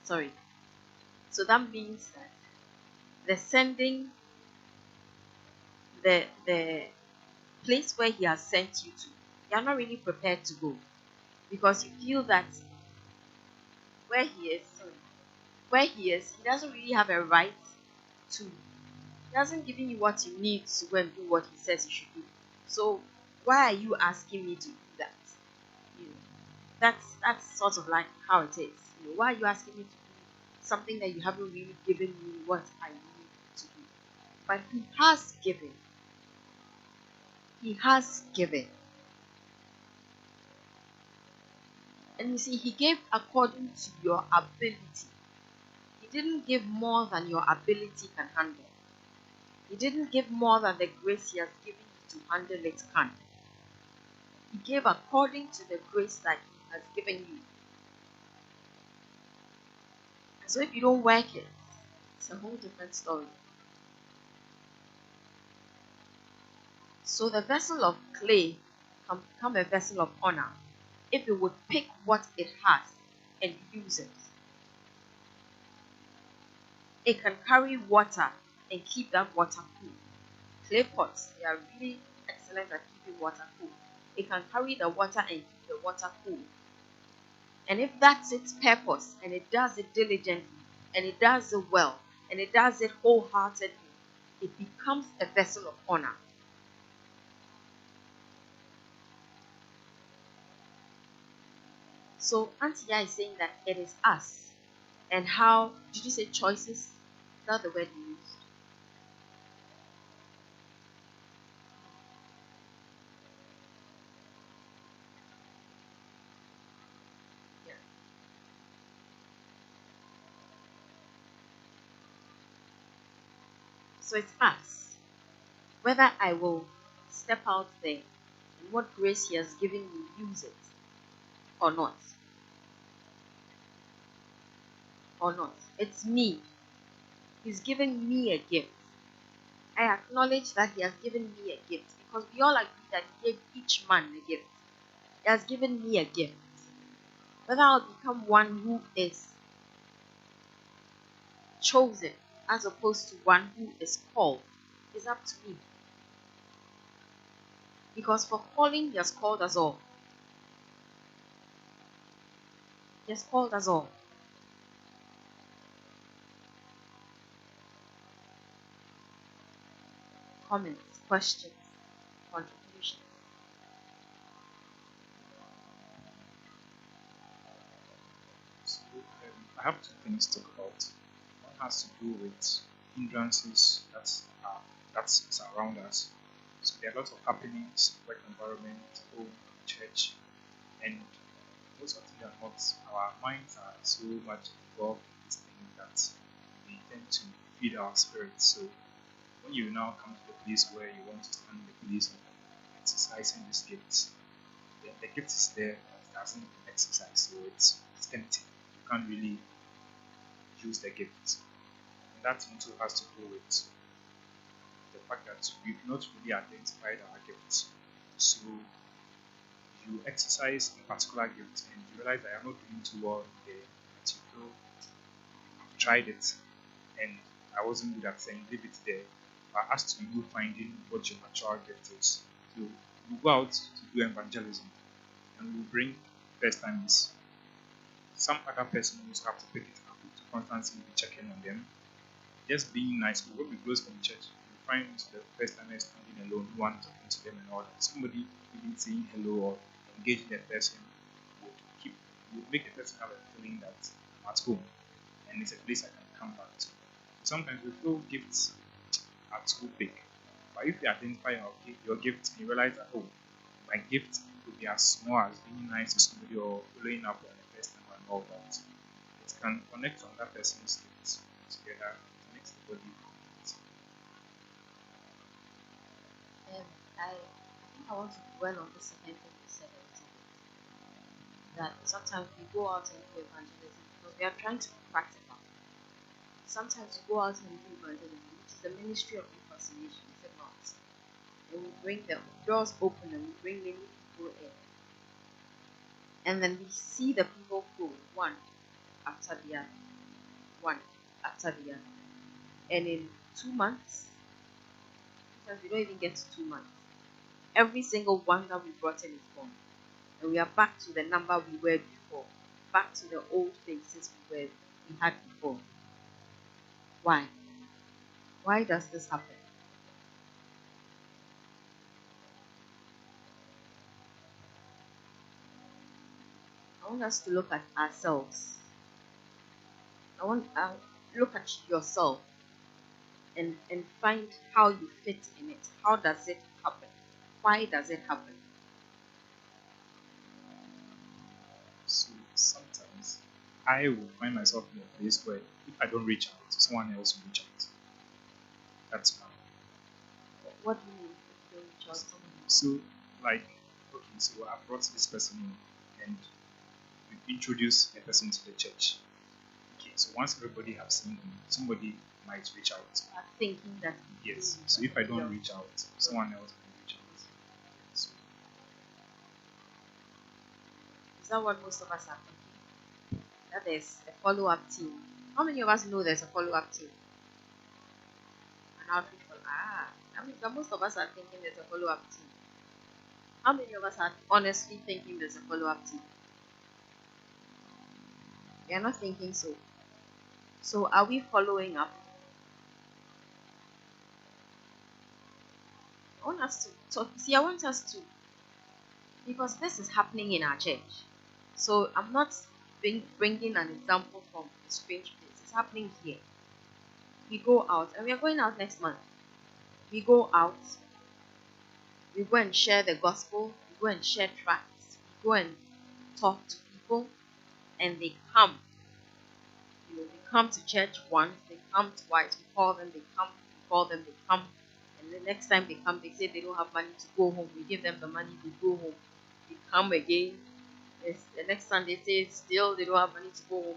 sorry. So that means that the sending, the place where he has sent you to, you are not really prepared to go, because you feel that where he is, he doesn't really have a right to. He hasn't given you what you need to go and do what he says you should do. So why are you asking me to do that? That's sort of like how it is. Why are you asking me to do something that you haven't really given me what I need to do. But He has given. He has given. And you see, He gave according to your ability. He didn't give more than your ability can handle. He didn't give more than the grace He has given you to handle it can. He gave according to the grace that He has given you. And so if you don't work it, it's a whole different story. So the vessel of clay can become a vessel of honor if it would pick what it has and use it. It can carry water and keep that water cool. Clay pots, they are really excellent at keeping water cool. It can carry the water and keep the water cool. And if that's its purpose, and it does it diligently, and it does it well, and it does it wholeheartedly, it becomes a vessel of honor. So Auntie is saying that it is us. And how did you say choices? Is that the word you used? Yeah. So it's us. Whether I will step out there and what grace He has given me, use it or not. Or not. It's me. He's given me a gift. I acknowledge that He has given me a gift because we all agree that He gave each man a gift. He has given me a gift. Whether I'll become one who is chosen as opposed to one who is called is up to me. Because for calling, He has called us all. He has called us all. Comments, questions, contributions. So I have two things to talk about. One has to do with hindrances that's around us. So there are lots of happenings, work environment, home, church, and most of them are not. Our minds are so much involved in this thing that they tend to feed our spirits. So when you now come to the place where you want to stand in the place of exercising this gift, the gift is there, but it doesn't exercise, so it's empty. You can't really use the gift. And that also has to do with the fact that we've not really identified our gifts. So you exercise a particular gift and you realize that you're not doing too well there, but you feel I've tried it and I wasn't good at saying leave it there. But as to you finding what your natural gift is. So you go out to do evangelism and we bring first timers. Some other person also have to pick it up to constantly be checking on them. Just being nice. When we close from church, we find the first timers standing alone, one talking to them and all that. Somebody even saying hello or engaging the person would keep would make the person have a feeling that I'm at home and it's a place I can come back to. Sometimes we feel gifts are too big. But if you identify your gift and you realize that, oh, my gift could be as small as being nice to somebody or following up on the first time and all that, it can connect on that person's gift together, connect the body. I think I want to dwell on the second thing you said a little bit. That sometimes we go out and do evangelism because we are trying to be practical. Sometimes we go out and do evangelism, which is the ministry of reconciliation, is it not? And we bring the doors open and we bring many people in. And then we see the people go one after the other, one after the other. And in 2 months, sometimes we don't even get to 2 months. Every single one that we brought in is gone. And we are back to the number we were before, back to the old faces we had before. Why? Why does this happen? I want us to look at ourselves. I want look at yourself and find how you fit in it. How does it happen? Why does it happen? So sometimes I will find myself in a place where if I don't reach out, someone else will reach out. That's one. What do you mean? If you don't reach out to someone else? So, like, okay, so I brought this person in and we introduced the person to the church. Okay, so once everybody have seen him, somebody might reach out. Are thinking that Yes. So if I don't reach out, someone else will reach out. So is that what most of us are thinking? That there's a follow-up team. How many of us know there's a follow-up team? An outreach for I mean, but most of us are thinking there's a follow-up team. How many of us are honestly thinking there's a follow-up team? We are not thinking so. So are we following up? I want us to talk. See, I want us to, because this is happening in our church. So I'm not bringing an example from a strange place. It's happening here. We go out, and we are going out next month. We go out, we go and share the gospel, we go and share tracts, we go and talk to people, and they come. They come to church once, they come twice, we call them, they come, we call them, they come. And the next time they come, they say they don't have money to go home. We give them the money, they go home. They come again. The next Sunday, say still they don't have money to go home.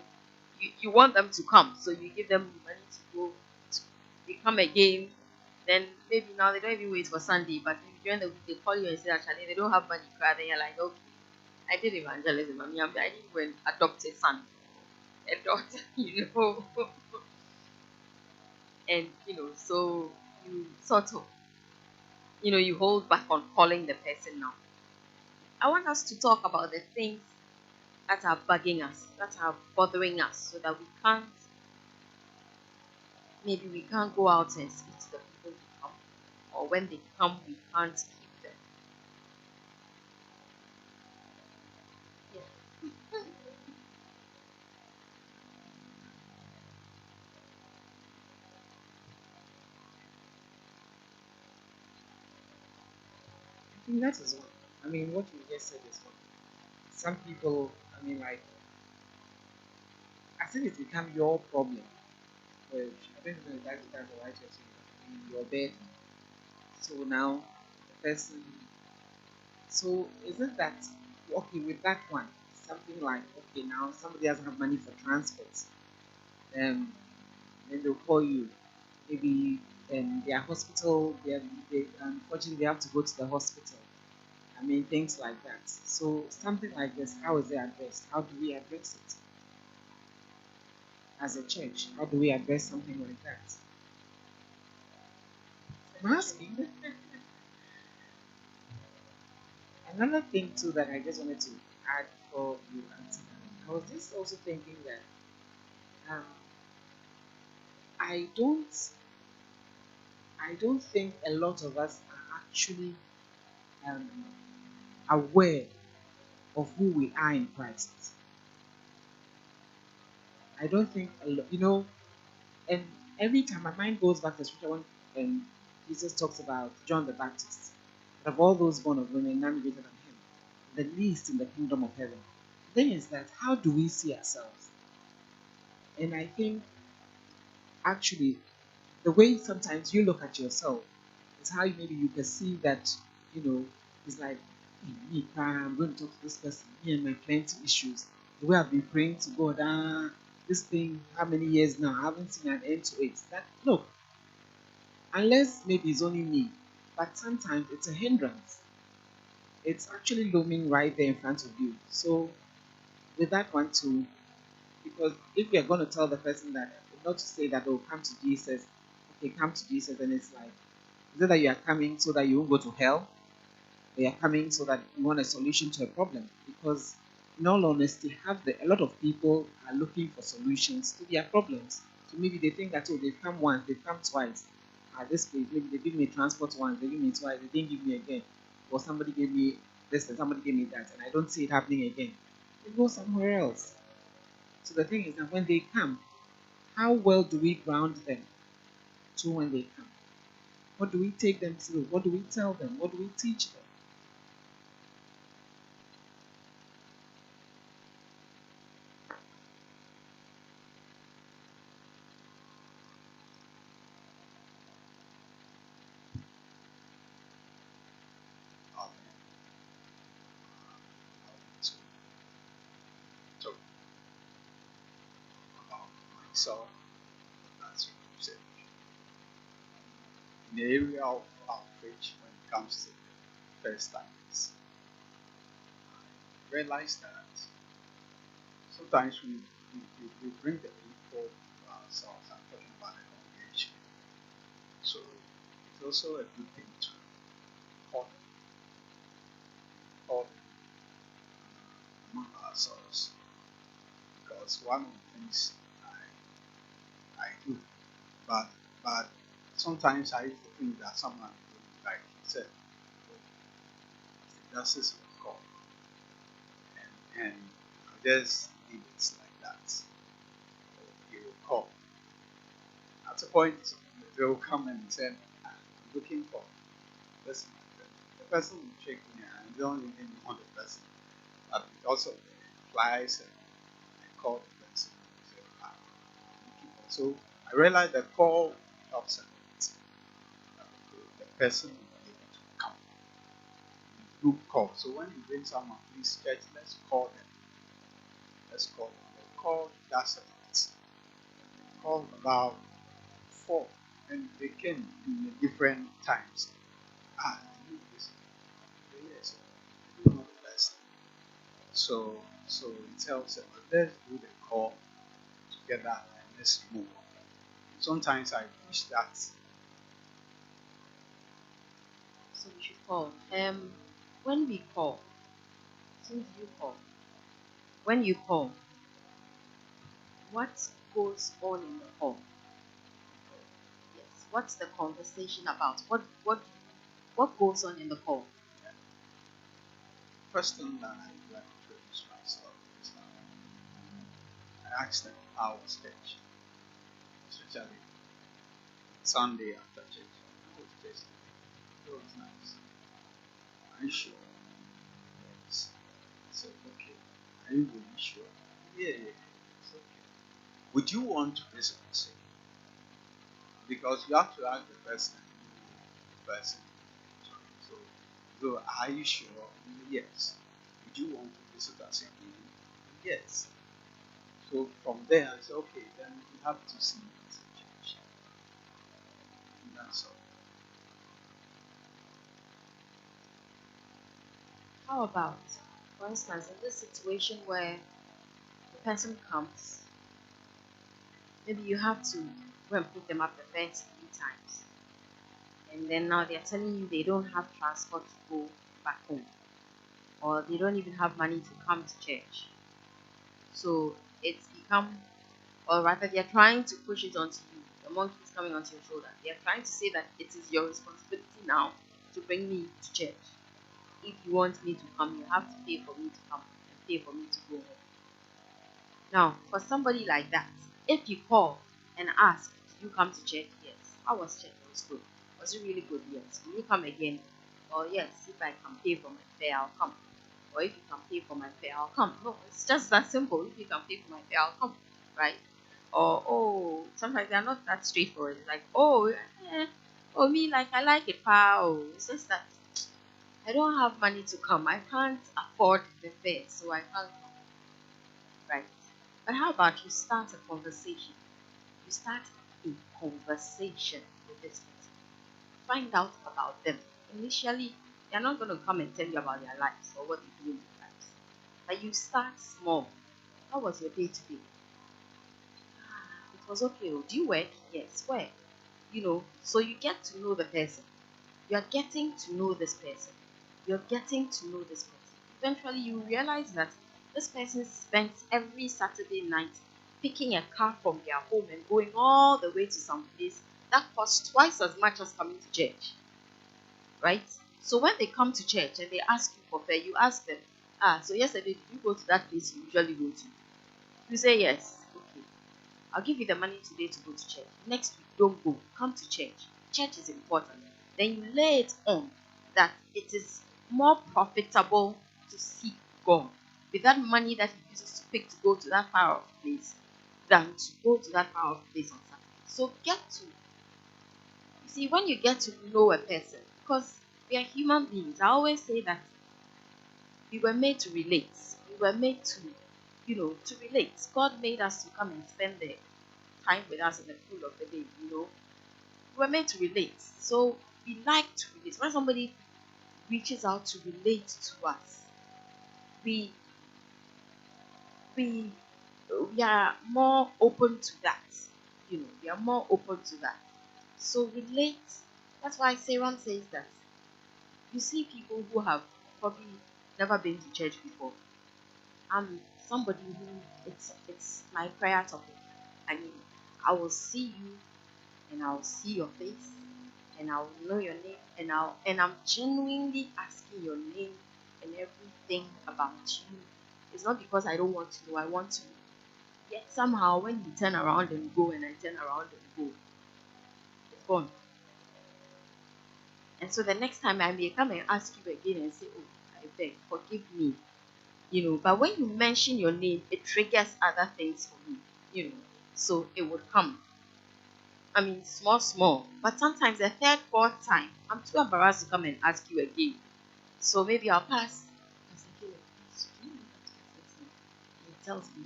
You want them to come, so you give them money to go. They come again. Then maybe now they don't even wait for Sunday, but maybe during the week they call you and say actually they don't have money. Then you're like, okay, I did evangelism. I mean, I didn't go and adopt a son, a daughter, and so you sort of, you hold back on calling the person now. I want us to talk about the things that are bugging us, that are bothering us, so that we can't go out and speak to the people who come, or when they come, we can't keep them. Yeah. I think that is one. I mean, what you just said is one. Some people, I mean, like, I think it's become your problem. Which I don't know if that's the right way to say it. I mean, your bed. So now, the person. So is it that, okay, with that one, something like, okay, now somebody doesn't have money for transport. Um, then they'll call you. Maybe their hospital, they unfortunately they have to go to the hospital. I mean, things like that. So something like this, how is it addressed? How do we address it as a church? How do we address something like that? I'm asking. Another thing too that I just wanted to add before you answer. I was just also thinking that I don't I don't think a lot of us are actually um, aware of who we are in Christ. I don't think and every time my mind goes back to scripture when Jesus talks about John the Baptist, that of all those born of women, none greater than him, the least in the kingdom of heaven. The thing is that how do we see ourselves? And I think actually the way sometimes you look at yourself is how maybe you perceive that, it's like, "Hey, me, I'm going to talk to this person, me and my plenty issues. The way I've been praying to God, this thing, how many years now, I haven't seen an end to it. That, look, unless maybe it's only me, but sometimes it's a hindrance. It's actually looming right there in front of you. So, with that one too, because if we are going to tell the person that, not to say that, oh, come to Jesus, okay, come to Jesus, and it's like, is it that you are coming so that you won't go to hell? They are coming so that you want a solution to a problem. Because, in all honesty, a lot of people are looking for solutions to their problems. So maybe they think that, oh, they've come once, they've come twice. At this place, maybe they give me transport once, they give me twice, they didn't give me again. Or somebody gave me this and somebody gave me that, and I don't see it happening again. They go somewhere else. So the thing is that when they come, How well do we ground them to when they come? What do we take them through? What do we tell them? What do we teach them? Um, to talk about myself, as you said, in the area of outreach when it comes to the first timers, I realize that sometimes we bring the people to ourselves. I'm talking about the congregation. So it's also a good thing to call call among ourselves because one of the things I do, but but sometimes I used to think that someone would, like he said, that's his call, and I just leave it like that. So he will call. At a point, they will come and say, "I'm looking for this my friend." The person will check me, and I don't even know the person, but because of the flies, and I call the person and say, I'm looking for. So I realized the call helps a lot. The person will be able to come. Group call. So when you bring someone, please church, let's call them. Let's call them. The call does a lot. Call about four, and they came in different times. You this. Yes, you know the person. So it helps them. Let's do the call together and let's move on. Sometimes I wish that So we should call. When we call, since you call, when you call, what goes on in the call? Yes. What's the conversation about? What goes on in the call? first thing that I would like to introduce myself is I ask them how was church, especially Sunday after church. How was church today? It was nice. Are you sure? Yes. I said, okay. Are you really sure? Yeah, yeah, yeah. It's okay. Would you want to visit the city? Because you have to ask the person, the person. So, so are you sure? Yes. Would you want to visit us again? Yes. So from there, I said, okay, then we have to see the situation. And that's all. How about, for instance, in this situation where the person comes, maybe you have to go and pick them up the first 3 times, and then now they're telling you they don't have transport to go back home, or they don't even have money to come to church. So it's become, or rather, they're trying to push it onto you. The monkey is coming onto your shoulder. They're trying to say that it is your responsibility now to bring me to church. If you want me to come, you have to pay for me to come and pay for me to go home. Now, for somebody like that, if you call and ask, did you come to church? Yes. How was church? It was good. Was it really good? Yes. Will you come again? Or yes, if I can pay for my fare, I'll come. Or if you can pay for my fare, I'll come. No, it's just that simple. If you can pay for my fare, I'll come. Right? Or oh, sometimes they're not that straightforward. It's like, oh, oh me, like I like it, pal. It's just that I don't have money to come. I can't afford the fare, so I can't come. Right? But how about you start a conversation? You start a conversation with this person. Find out about them. Initially, they're not going to come and tell you about their lives or what they do in their lives. But you start small. How was your day today? It was okay. Oh, do you work? Yes. Where? So you get to know the person. You're getting to know this person. You're getting to know this person. Eventually, you realize that this person spends every Saturday night picking a car from their home and going all the way to some place that costs twice as much as coming to church, right? So when they come to church and they ask you for fare, you ask them, so yesterday, did you go to that place you usually go to? You say yes. Okay. I'll give you the money today to go to church. Next week, don't go. Come to church. Church is important. Then you lay it on that it is more profitable to seek God with that money that he uses to pick to go to that far off place than to go to that far off place on Saturday. So you see, when you get to know a person, because we are human beings, I always say that we were made to relate. We were made to, to relate. God made us to come and spend the time with us in the cool of the day. We were meant to relate. So we like to relate. When somebody reaches out to relate to us, we we we are more open to that. We are more open to that. So relate. That's why Sarah says that you see people who have probably never been to church before. I'm somebody who it's my prayer topic. I mean, I will see you and I'll see your face and I'll know your name and I'm genuinely asking your name and everything about you. It's not because I don't want to know, I want to. Yet somehow when you turn around and go and I turn around and go, it's gone. And so the next time I may come and ask you again and say, oh, I beg, forgive me. But when you mention your name, it triggers other things for me. So it would come. I mean, small, small. But sometimes the third, fourth time, I'm too embarrassed to come and ask you again. So maybe I'll pass. I say, "Caleb, please, do you know that person's name?" And he tells me,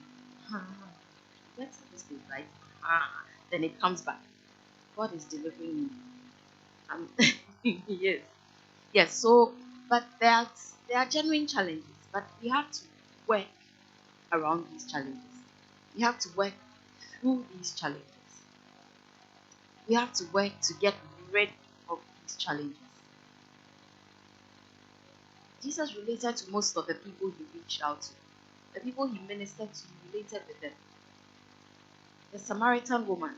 let's have this thing, right? Then it comes back. God is delivering me. Yes. Yes. So, but there are genuine challenges, but we have to work around these challenges. We have to work through these challenges. We have to work to get rid of these challenges. Jesus related to most of the people he reached out to. The people he ministered to, he related with them. The Samaritan woman,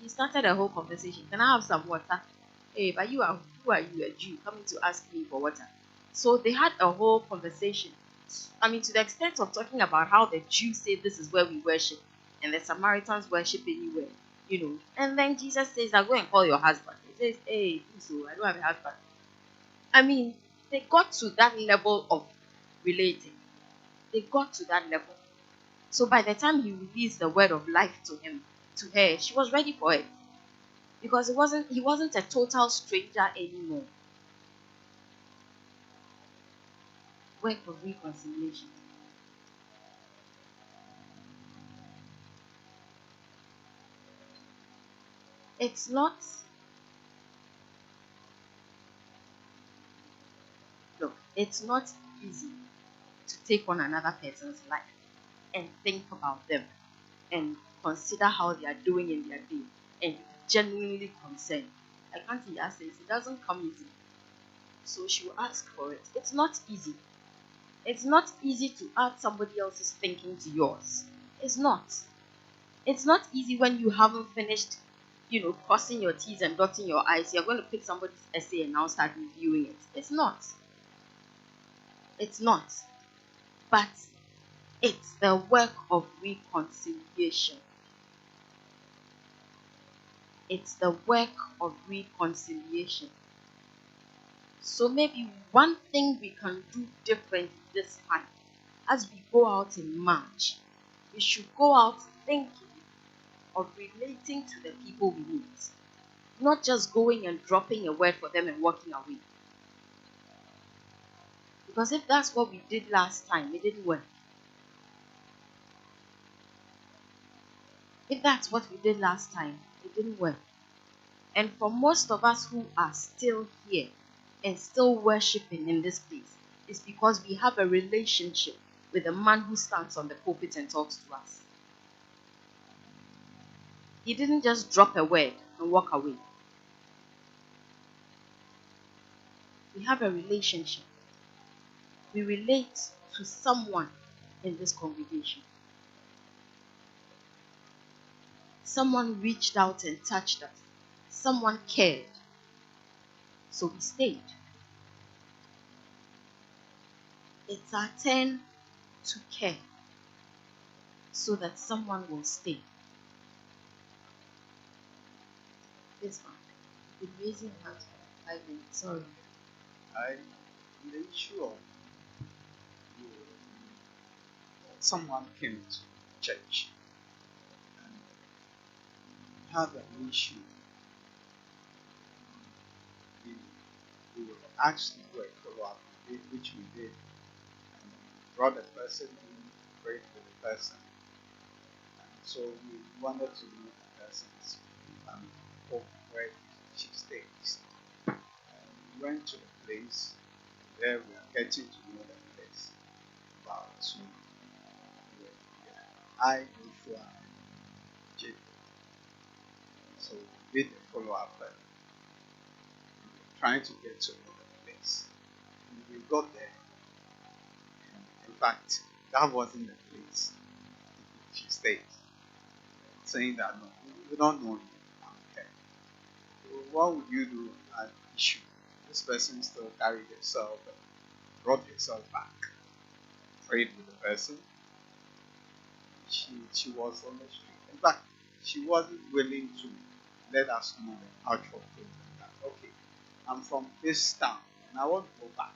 he started a whole conversation. Can I have some water? Hey, but who are you, a Jew, coming to ask me for water? So they had a whole conversation. I mean, to the extent of talking about how the Jews say this is where we worship, and the Samaritans worship anywhere. And then Jesus says, "I'll go and call your husband." He says, "Hey, so I don't have a husband." I mean, they got to that level of relating. They got to that level. So by the time he released the word of life to her, she was ready for it. Because he wasn't a total stranger anymore. Work of reconciliation. It's not look, it's not easy to take on another person's life and think about them and consider how they are doing in their day and genuinely concerned. I can't see her says it doesn't come easy. So she will ask for it. It's not easy. It's not easy to add somebody else's thinking to yours. It's not. It's not easy when you haven't finished, crossing your T's and dotting your I's. You're going to pick somebody's essay and now start reviewing it. It's not. It's not. But it's the work of reconciliation. It's the work of reconciliation. So maybe one thing we can do different this time, as we go out in March, we should go out thinking of relating to the people we meet, not just going and dropping a word for them and walking away. Because if that's what we did last time, it didn't work. If that's what we did last time, it didn't work. And for most of us who are still here and still worshiping in this place, it's because we have a relationship with the man who stands on the pulpit and talks to us. He didn't just drop a word and walk away. We have a relationship. We relate to someone in this congregation. Someone reached out and touched us. Someone cared. So we stayed. It's our turn to care so that someone will stay. This one. You've been raising your hands for 5 minutes. Sorry. I, on the issue of someone came to church and had an issue. We, we were asked to do a follow-up, which we did, and brought the person in, prayed for the person, and so we wanted to know the person's home where she stays. And we went to the place. There we are getting to know the place about so I Joshua Jacob. So we did a follow-up and we were trying to get to know the place. And we got there. And in fact, that wasn't the place she stayed. Saying that no, we don't know you. I'm here. So what would you do on that issue? This person still carried herself and brought herself back. Prayed with the person. She was on the street. In fact, she wasn't willing to let us know the actual thing. That okay, I'm from this town and I want to go back.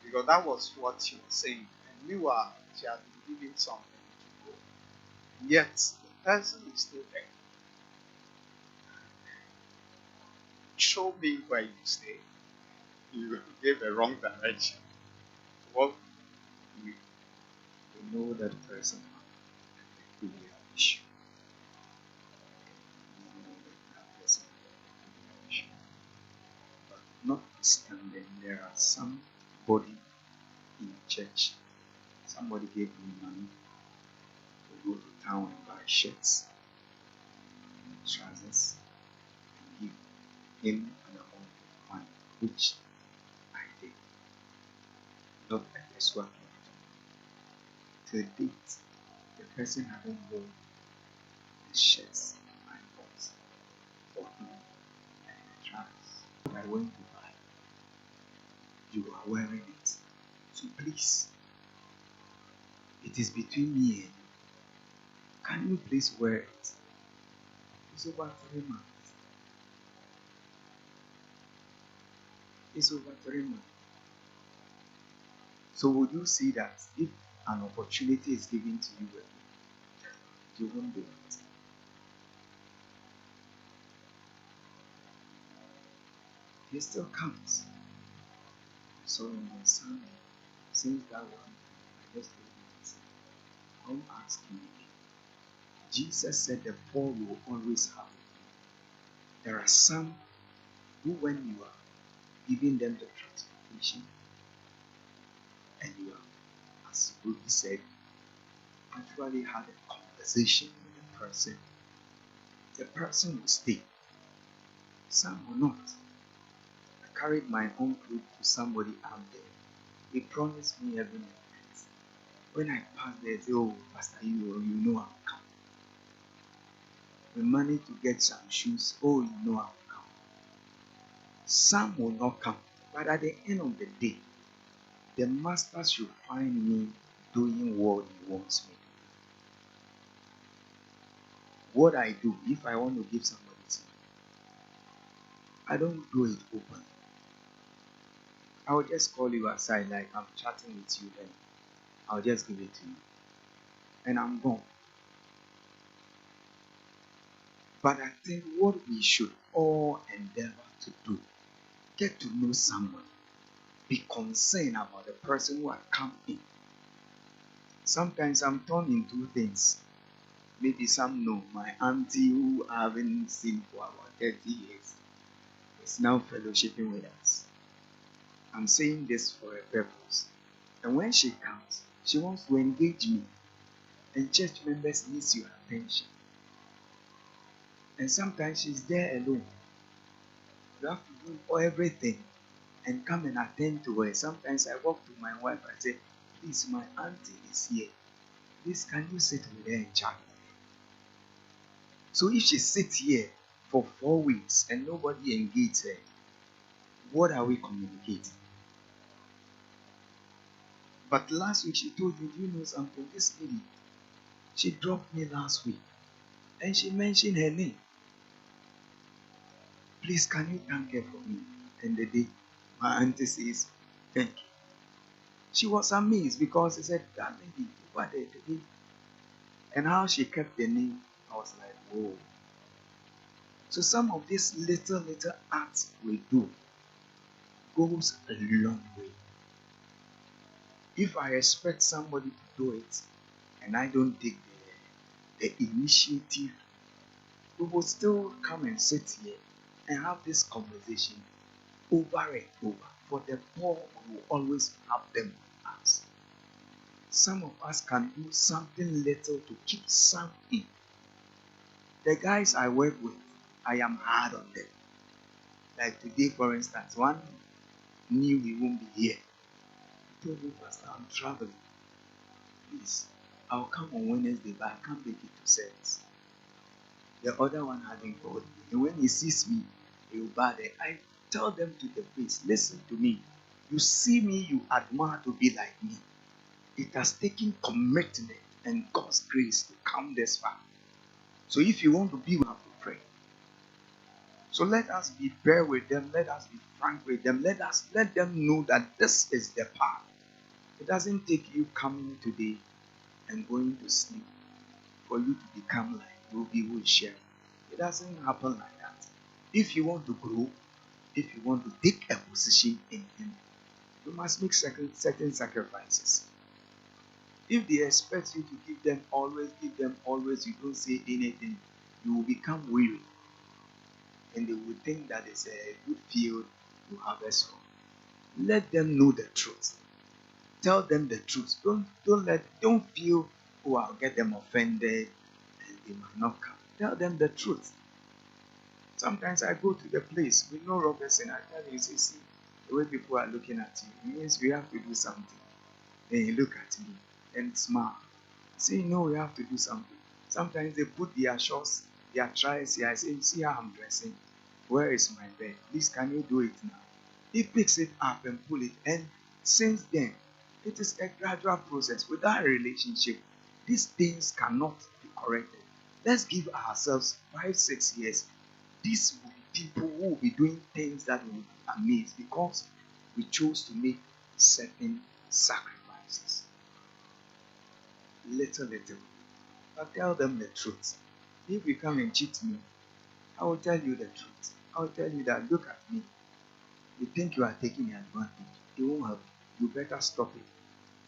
Because that was what she was saying. And meanwhile, she had been given something to go. Yet the person is still there. Show me where you stay. You gave a wrong direction. Well, we know that person could be an issue. We know that person could be an issue. But notwithstanding, there are somebody in church. Somebody gave me money to go to town and buy shirts and trousers and give him an amount of money, which I did. Not a swap to the date. The person hadn't worn the shirts I bought for him and the trousers that I went to buy. You are wearing it. So please, it is between me and you. Can you please wear it? It's over 3 months. It's over 3 months. So would you see that if an opportunity is given to you, you won't do it? He still comes. So in my sermon, since that one, I just told him, I said, don't ask me again. Jesus said the poor will always have it. There are some who, when you are giving them the transportation, and you are, as Ruby said, actually had a conversation with the person will stay. Some will not. I carried my own clothes to somebody out there. He promised me every night. When I pass there, they say, oh, Pastor, you know I'll come. We managed to get some shoes. Oh, you know I'll come. Some will not come. But at the end of the day, the master should find me doing what he wants me to do. What I do, if I want to give somebody something, I don't do it open. I will just call you aside like I'm chatting with you, then I'll just give it to you. And I'm gone. But I think what we should all endeavor to do, get to know somebody. Be concerned about the person who has come in. Sometimes I'm torn in two things. Maybe some know my auntie who I haven't seen for about 30 years is now fellowshipping with us. I'm saying this for a purpose. And when she comes, she wants to engage me. And church members need your attention. And sometimes she's there alone. You have to do everything and come and attend to her. Sometimes I walk to my wife and say, please, my auntie is here. Please, can you sit with her and chat? So if she sits here for 4 weeks and nobody engages her, what are we communicating? But last week she told me, do you know something? This lady, she dropped me last week and she mentioned her name. Please, can you thank her for me? And the day my auntie says, thank you. She was amazed because he said, that lady, what the day? And how she kept the name, I was like, whoa. So some of these little acts we do goes a long way. If I expect somebody to do it and I don't take the initiative, we will still come and sit here and have this conversation over and over. For the poor, we will always have them with us. Some of us can do something little to keep some in. The guys I work with, I am hard on them. Like today, for instance, one knew he won't be here. He told me, Pastor, I'm traveling. Please, I'll come on Wednesday, but I can't make it to service. The other one hadn't called me. And when he sees me, he will bow there. I tell them to the face, listen to me. You see me, you admire to be like me. It has taken commitment and God's grace to come this far. So if you want to be, we have to pray. So let us be fair with them. Let us be frank with them. Let them know that this is the path. It doesn't take you coming today and going to sleep for you to become like Ruby Woodshare. It doesn't happen like that. If you want to grow, if you want to take a position in Him, you must make certain sacrifices. If they expect you to give them always, you don't say anything, you will become weary. And they will think that it's a good field to harvest from. Let them know the truth. Tell them the truth. Don't feel, oh, I'll get them offended and they might not come. Tell them the truth. Sometimes I go to the place with no Robertson. I tell you, see, the way people are looking at you, it means we have to do something. Then you look at me and smile. Say, no, we have to do something. Sometimes they put their shorts, their tries here. I say, you see how I'm dressing? Where is my bed? Please, can you do it now? He picks it up and pull it. And since then, it is a gradual process. Without a relationship, these things cannot be corrected. Let's give ourselves 5-6 years. These will be people who will be doing things that will amaze because we chose to make certain sacrifices. Little. But tell them the truth. If you come and cheat me, I will tell you the truth. I will tell you that look at me. You think you are taking advantage. It won't help you. You better stop it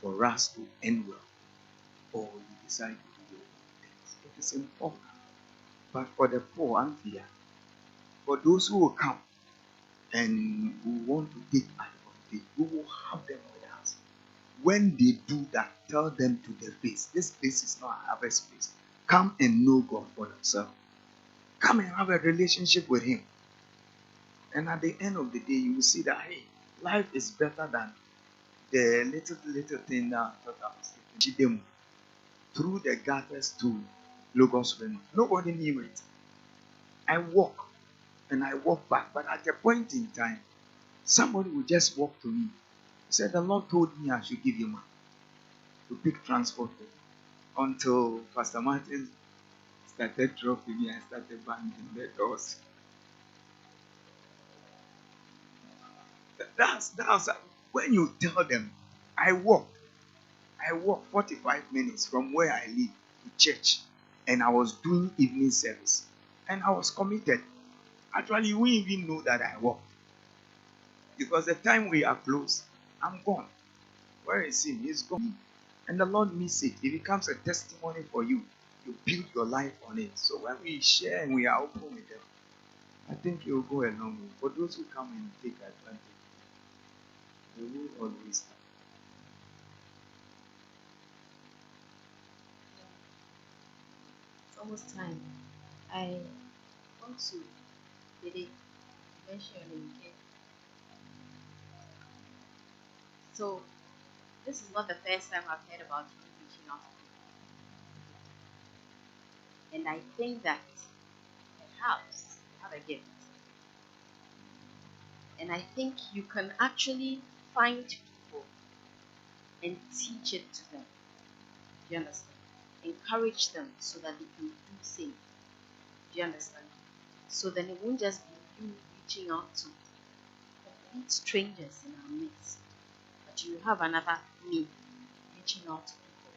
for us to end well. Or you decide to do your own things. It is important. But for the poor and fear, for those who will come and who want to take advantage, we will have them with us. When they do that, tell them to their face, this place is not a harvest place. Come and know God for yourself. Come and have a relationship with Him. And at the end of the day, you will see that, hey, life is better than the little thing that I thought I was taking. Through the gutters to Lagos River. Nobody knew it. I walk and I walk back. But at a point in time, somebody would just walk to me. He said, the Lord told me I should give you money to pick transport until Pastor Martin started dropping me and started banging the doors. That's when you tell them, I walk 45 minutes from where I live to church, and I was doing evening service, and I was committed. Actually, you won't even know that I walked because the time we are close, I'm gone. Where is He? He's gone. And the Lord meets it. It becomes a testimony for you. You build your life on it. So when we share and we are open with them, I think it will go a long way. For those who come and take advantage, they will always have. It's almost time. I want to really mention your name again. So this is not the first time I've heard about you reaching out to people. And I think that perhaps you have a gift. And I think you can actually find people and teach it to them. Do you understand? Encourage them so that they can do same. Do you understand? So then it won't just be you reaching out to complete strangers in our midst, but you have another me reaching out to people.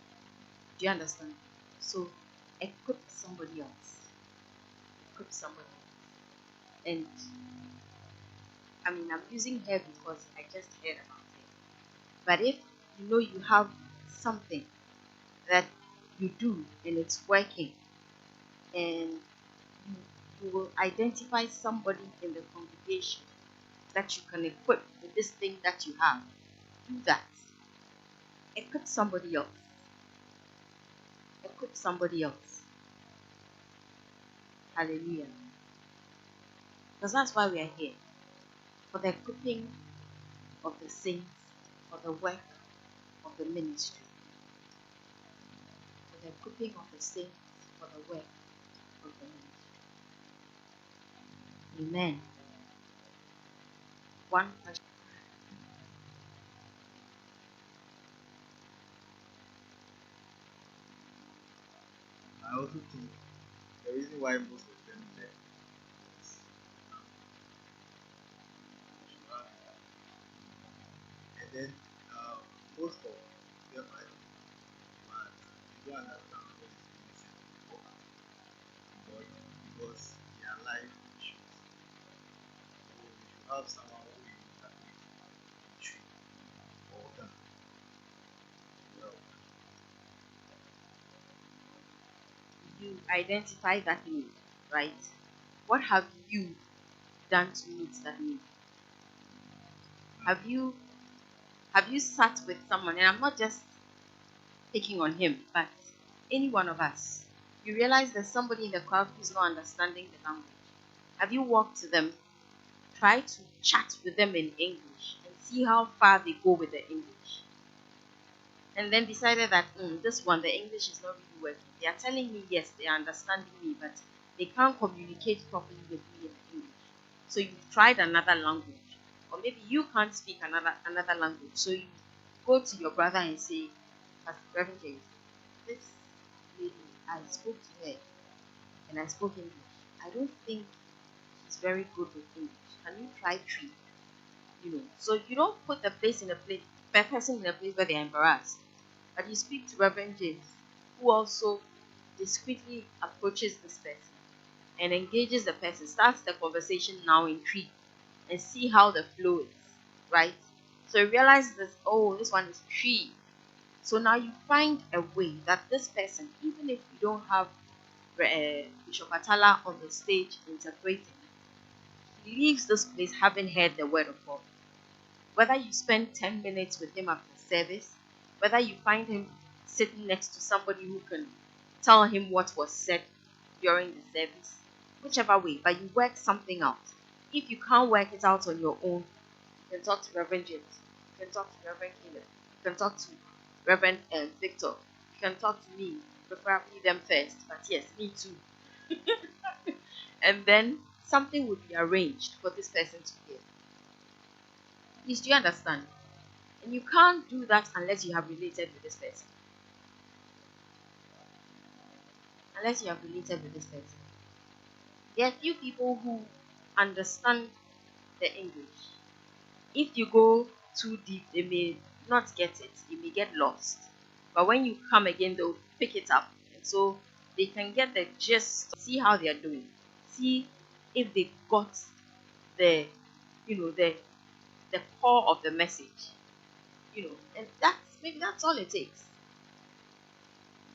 Do you understand? So equip somebody else. Equip somebody else. And I mean, I'm using her because I just heard about her. But if you know you have something that you do and it's working, and you will identify somebody in the congregation that you can equip with this thing that you have, do that. Equip somebody else. Equip somebody else. Hallelujah. Because that's why we are here. For the equipping of the saints, for the work of the ministry. For the equipping of the saints, for the work of the ministry. Amen. One question. I also think the reason why most of them left is and then most of them are but they don't understand what is being said before but because their life issues. So we should have someone who is interpret in tree or them well. You identify that need, right? What have you done to meet that need? Have you sat with someone, and I'm not just picking on him, but any one of us, you realize there's somebody in the crowd who's not understanding the language. Have you walked to them, try to chat with them in English, and see how far they go with the English? And then decided that this one, the English is not really working. They are telling me yes, they are understanding me, but they can't communicate properly with me in English. So you've tried another language, or maybe you can't speak another language. So you go to your brother and say, Pastor Reverend James, this lady, I spoke to her and I spoke English. I don't think she's very good with English. Can you try tree? So you don't put the person in a place where they're embarrassed. But you speak to Reverend James, who also discreetly approaches this person and engages the person, starts the conversation now in tree, and see how the flow is, right? So you realize this, this one is tree. So now you find a way that this person, even if you don't have Bishop Atala on the stage interpreting, he leaves this place having heard the word of God. Whether you spend 10 minutes with him after service, whether you find him sitting next to somebody who can tell him what was said during the service, whichever way, but you work something out. If you can't work it out on your own, you can talk to Reverend James, you can talk to Reverend Caleb, you can talk to Reverend Victor, you can talk to me, preferably them first, but yes, me too. And then something would be arranged for this person to hear. Please, do you understand? And you can't do that unless you have related with this person. Unless you have related with this person. There are few people who understand the English. If you go too deep, they may not get it. They may get lost. But when you come again, they'll pick it up. And so they can get the gist, see how they are doing. See if they got the, the core of the message. And maybe that's all it takes.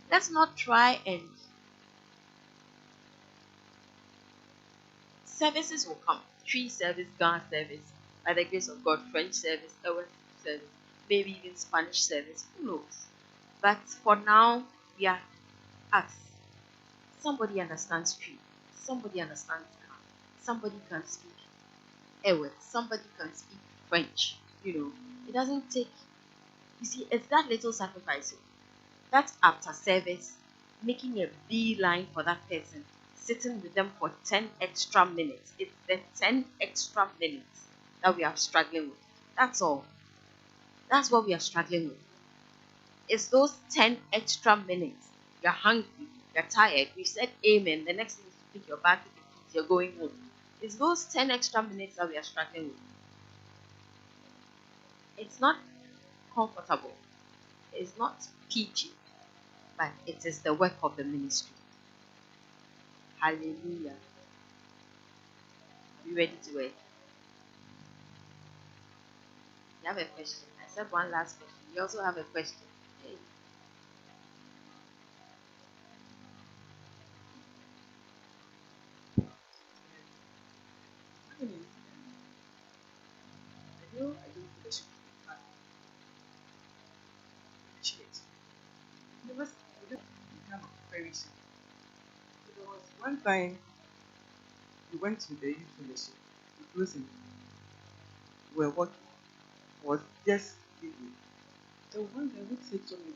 Let's not try and services will come. Tree service, Ghana service, by the grace of God, French service, Ewe service, maybe even Spanish service. Who knows? But for now, we are us. Somebody understands tree. Somebody understands Ghana. Somebody can speak Ewe. Somebody can speak French. It doesn't take. You see, it's that little sacrifice. That's after service, making a beeline for that person, sitting with them for 10 extra minutes. It's the 10 extra minutes that we are struggling with. That's all. That's what we are struggling with. It's those 10 extra minutes. You're hungry, you're tired, you said amen. The next thing is to pick your bag, you're going home. It's those 10 extra minutes that we are struggling with. It's not comfortable, it's not peachy, but it is the work of the ministry. Hallelujah. Are you ready to work? You have a question. I said one last question. You also have a question. Hey. Mine is, I know I don't fellowship with but appreciate. We never become very soon. So there was one time we went to the youth fellowship, we closing, we were walking, I was just leaving. So one day I would say to me,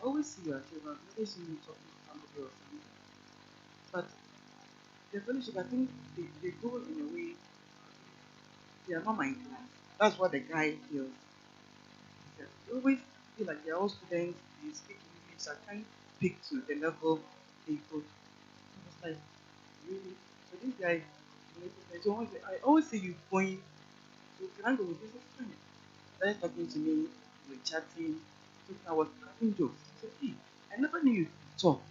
I always see you at church, I've never seen you talking to somebody or something. But the fellowship, I think they go in a way, they are not my class. That's what the guy feels. He said, they always feel like they're all students, they speak English, I can't speak to the level they go. I was like, really? So this guy, I always see you going, so can I go with you? I said, fine. Started talking to me, we were chatting, I was cracking jokes. I said, hey, I never knew you could talk.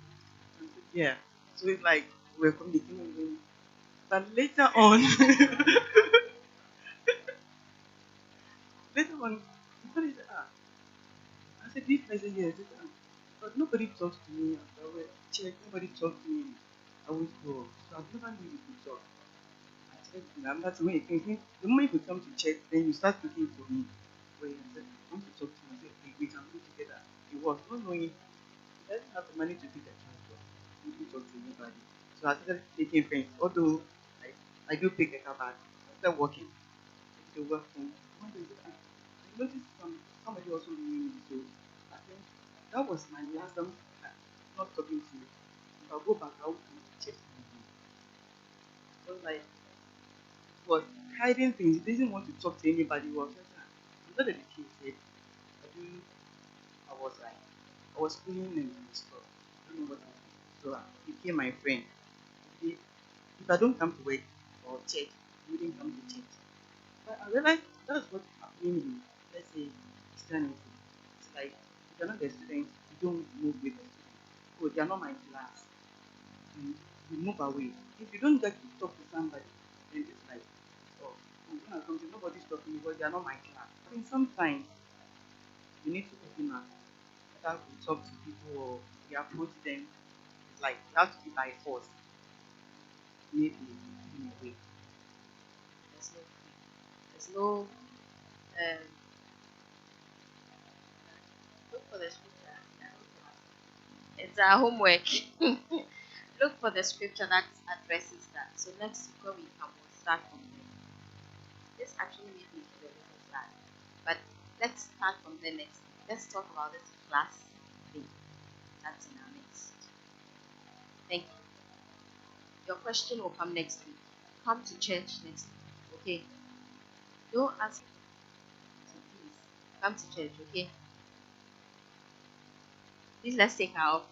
I said, yeah. So it's like we're communicating. But later on, later on, somebody said, I said, this person here. I said, but nobody talks to me. I went check, nobody talks to me. I would go. So I've never knew you could talk. I said, that's the way it came. The moment you come to church, then you start looking for me. Wait, I said, I want to talk to you. I said, okay, we can go together. It was not knowing he doesn't have the money to take a transport. He didn't talk to anybody. So I started making friends. Although I do pick a car back. I started walking. I did the work from one day. I noticed somebody also knew me. So I think that was my last time not talking to you. If I go back, I will come to check on you. So like was hiding things. He didn't want to talk to anybody. He was just not that the kid said, I do I was like I was feeling in the store. I don't know what happened. So he became my friend. If, if I don't come to work or church, he wouldn't come to church. But I realized that's what's happening in, let's say, Christianity. It's like if you're not a student, you don't move with the student. Oh, they are not my class. And you move away. If you don't get to talk to somebody, then it's like, oh, when I come to nobody's talking because they are not my class. I think sometimes you need to open up. Whether we talk to people or we approach them, it's like you have to be by force. Maybe in a way. There's no, there's no, look for the scripture. It's our homework. Look for the scripture that addresses that. So next week when we come, we'll start from there. This actually made me feel a little sad. But let's start from there next week. Let's talk about this class thing. That's in our next. Thank you. Your question will come next week. Come to church next week. Okay? Don't ask. So please come to church. Okay? Please let's take our